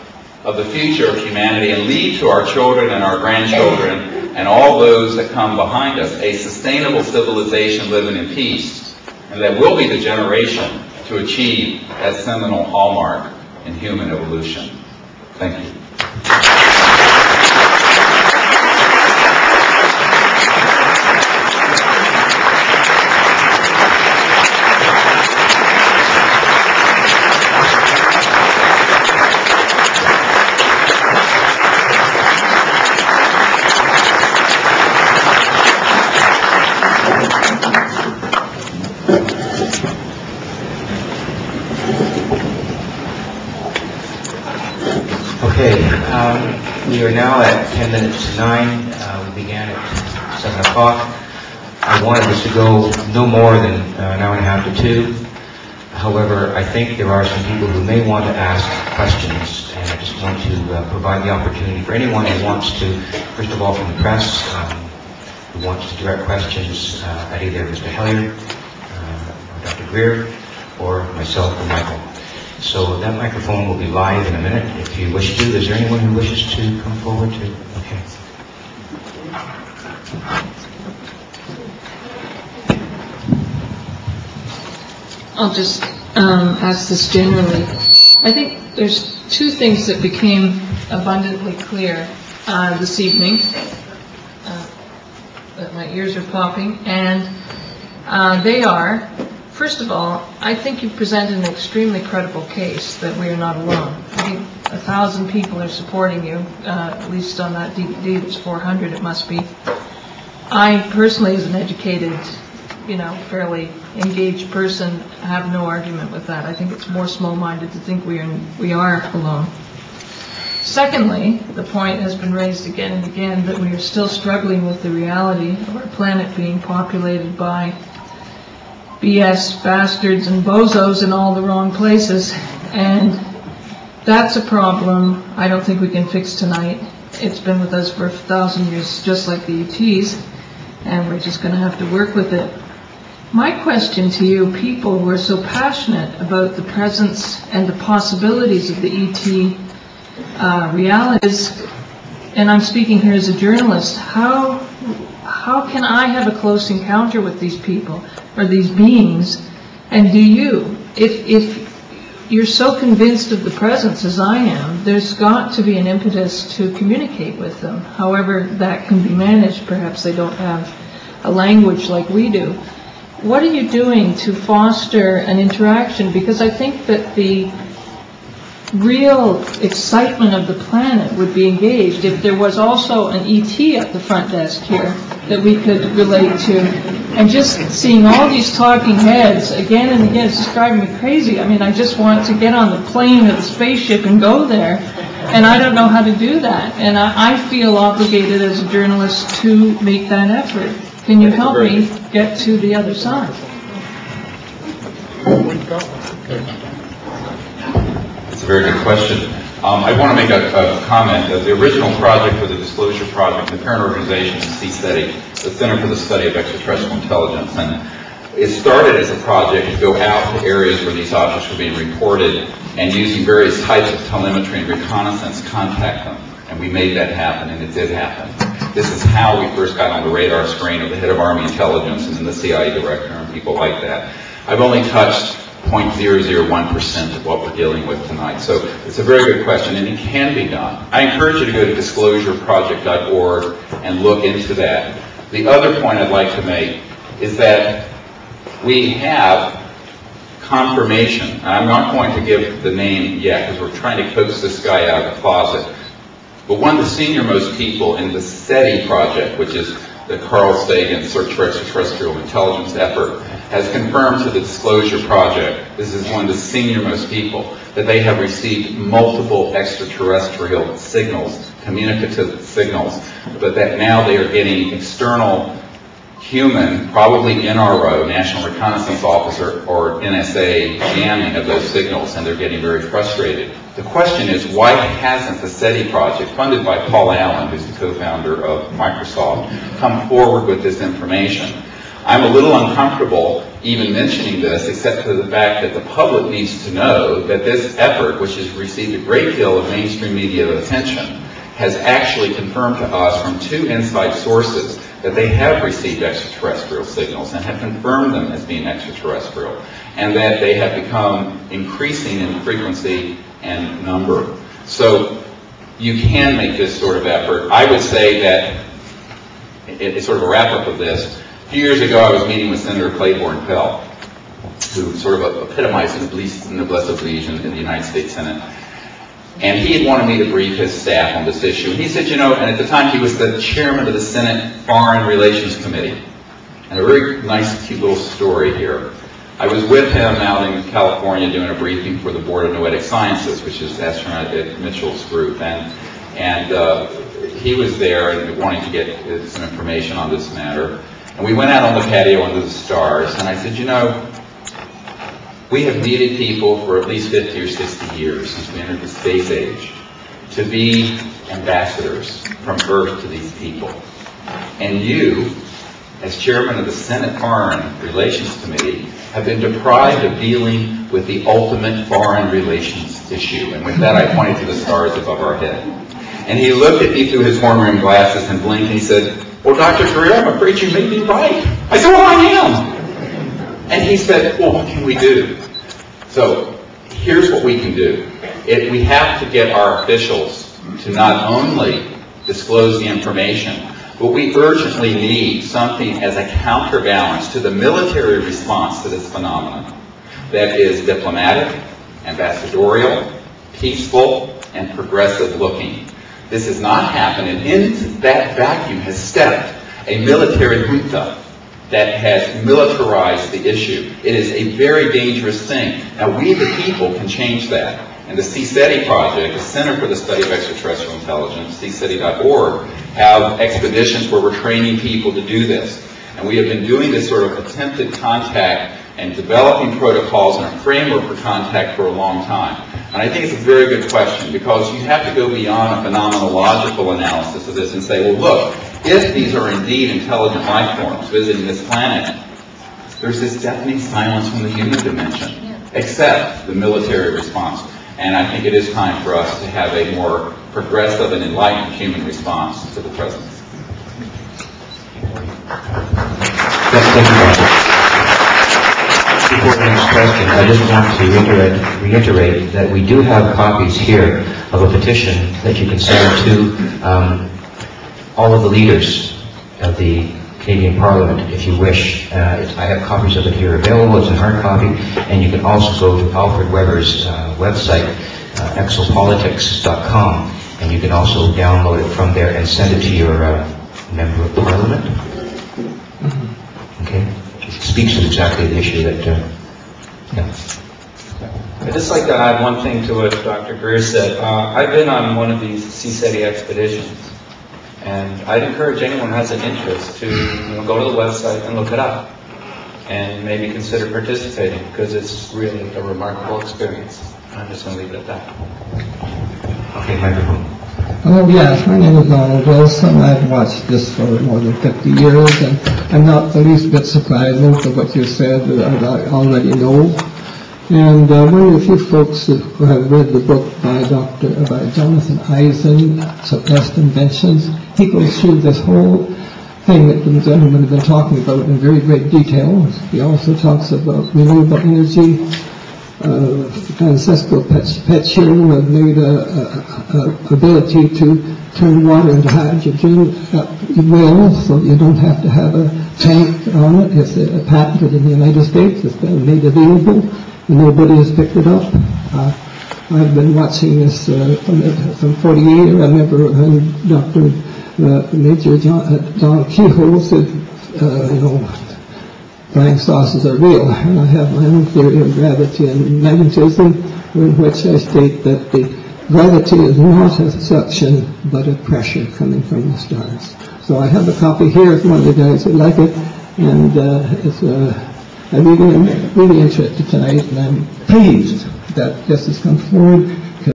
of the future of humanity and leave to our children and our grandchildren and all those that come behind us a sustainable civilization living in peace, and that will be the generation to achieve that seminal hallmark in human evolution. Thank you. We are now at 10 minutes to 9. We began at 7 o'clock. I wanted this to go no more than an hour and a half to 2. However, I think there are some people who may want to ask questions, and I just want to provide the opportunity for anyone who wants to, first of all from the press, who wants to direct questions at either Mr. Hellyer, or Dr. Greer, or myself or Michael. So that microphone will be live in a minute if you wish to. Is there anyone who wishes to come forward to? Okay. I'll just ask this generally. I think there's 2 things that became abundantly clear this evening, at ears are popping, and they are, first of all, I think you presented an extremely credible case that we are not alone. I think 1,000 people are supporting you, at least on that DVD, there's 400 it must be. I personally, as an educated, fairly engaged person, have no argument with that. I think it's more small-minded to think we are alone. Secondly, the point has been raised again and again that we are still struggling with the reality of our planet being populated by BS bastards and bozos in all the wrong places, and that's a problem I don't think we can fix tonight. It's been with us for 1,000 years, just like the ETs, and we're just going to have to work with it. My question to you, people who are so passionate about the presence and the possibilities of the ET realities, and I'm speaking here as a journalist, how can I have a close encounter with these people, or these beings, and do you? If you're so convinced of the presence as I am, there's got to be an impetus to communicate with them. However that can be managed, perhaps they don't have a language like we do. What are you doing to foster an interaction? Because I think that the real excitement of the planet would be engaged if there was also an ET at the front desk here that we could relate to. And just seeing all these talking heads again and again, it's just driving me crazy. I mean, I just want to get on the plane or the spaceship and go there, and I don't know how to do that. And I feel obligated as a journalist to make that effort. Can you help me get to the other side? It's a very good question. I want to make a comment that the original project was a disclosure project. The parent organization is CSETI, the Center for the Study of Extraterrestrial Intelligence, and it started as a project to go out to areas where these objects were being reported and using various types of telemetry and reconnaissance contact them. And we made that happen, and it did happen. This is how we first got on the radar screen of the head of Army Intelligence and then the CIA director and people like that. I've only touched 0.001% of what we're dealing with tonight. So it's a very good question, and it can be done. I encourage you to go to disclosureproject.org and look into that. The other point I'd like to make is that we have confirmation, and I'm not going to give the name yet because we're trying to coax this guy out of the closet, but one of the senior-most people in the SETI project, which is the Carl Sagan Search for Extraterrestrial Intelligence effort, has confirmed to the Disclosure Project, this is one of the senior-most people, that they have received multiple extraterrestrial signals, communicative signals, but that now they are getting external human, probably NRO, National Reconnaissance Officer, or NSA jamming of those signals, and they're getting very frustrated. The question is, why hasn't the SETI project, funded by Paul Allen, who's the co-founder of Microsoft, come forward with this information? I'm a little uncomfortable even mentioning this, except for the fact that the public needs to know that this effort, which has received a great deal of mainstream media attention, has actually confirmed to us from 2 inside sources that they have received extraterrestrial signals and have confirmed them as being extraterrestrial, and that they have become increasing in frequency and number. So you can make this sort of effort. I would say that, it's sort of a wrap-up of this. A few years ago, I was meeting with Senator Claiborne Pell, who sort of epitomizes noblesse oblige in the United States Senate. And he had wanted me to brief his staff on this issue. And he said, and at the time he was the chairman of the Senate Foreign Relations Committee. And a very nice, cute little story here. I was with him out in California doing a briefing for the Board of Noetic Sciences, which is astronaut at Mitchell's group. And he was there and wanting to get some information on this matter. And we went out on the patio under the stars, and I said, we have needed people for at least 50 or 60 years since we entered the space age to be ambassadors from Earth to these people. And you, as chairman of the Senate Foreign Relations Committee, have been deprived of dealing with the ultimate foreign relations issue. And with that, I pointed to the stars above our head. And he looked at me through his horn-rimmed glasses and blinked, and he said, well, Dr. Greer, I'm afraid you may be right. I said, well, I am. And he said, well, what can we do? So here's what we can do. We have to get our officials to not only disclose the information, But we urgently need something as a counterbalance to the military response to this phenomenon that is diplomatic, ambassadorial, peaceful, and progressive looking. This has not happened, and into that vacuum has stepped a military junta that has militarized the issue. It is a very dangerous thing. Now, we the people can change that. And the CSETI project, the Center for the Study of Extraterrestrial Intelligence, cseti.org, have expeditions where we're training people to do this. And we have been doing this sort of attempted contact and developing protocols and a framework for contact for a long time. And I think it's a very good question, because you have to go beyond a phenomenological analysis of this and say, well, look, if these are indeed intelligent life forms visiting this planet, there's this deafening silence from the human dimension, except the military response. And I think it is time for us to have a more progressive and enlightened human response to the present. Thank you, Roger. Before the next question, I just want to reiterate that we do have copies here of a petition that you can send to all of the leaders of the Canadian Parliament, if you wish. I have copies of it here available. It's a hard copy, and you can also go to Alfred Weber's website, Exopolitics.com, and you can also download it from there and send it to your member of Parliament. Okay? It speaks to exactly the issue that, yeah. I'd just like to add one thing to what Dr. Greer said. I've been on one of these CSETI expeditions, and I'd encourage anyone who has an interest to go to the website and look it up, and maybe consider participating, because it's really a remarkable experience. I'm just going to leave it at that. Okay, microphone. Oh yes, my name is Donald Wilson. I've watched this for more than 50 years, and I'm not the least bit surprised. Most of what you said I already know. And one of the few folks who have read the book by Jonathan Eisen, Suppressed Inventions, he goes through this whole thing that the gentlemen have been talking about in very great detail. He also talks about renewable energy. Francisco Petio made a ability to turn water into hydrogen at will, so you don't have to have a tank on it. It's patented in the United States. It's been made available, and nobody has picked it up. I've been watching this from 48. I remember when Dr. Major John Kehoe said, flying saucers are real, and I have my own theory of gravity and magnetism, in which I state that the gravity is not a suction, but a pressure coming from the stars. So I have a copy here if one of the guys would like it, and I'm really interested tonight, and I'm pleased that this has come forward.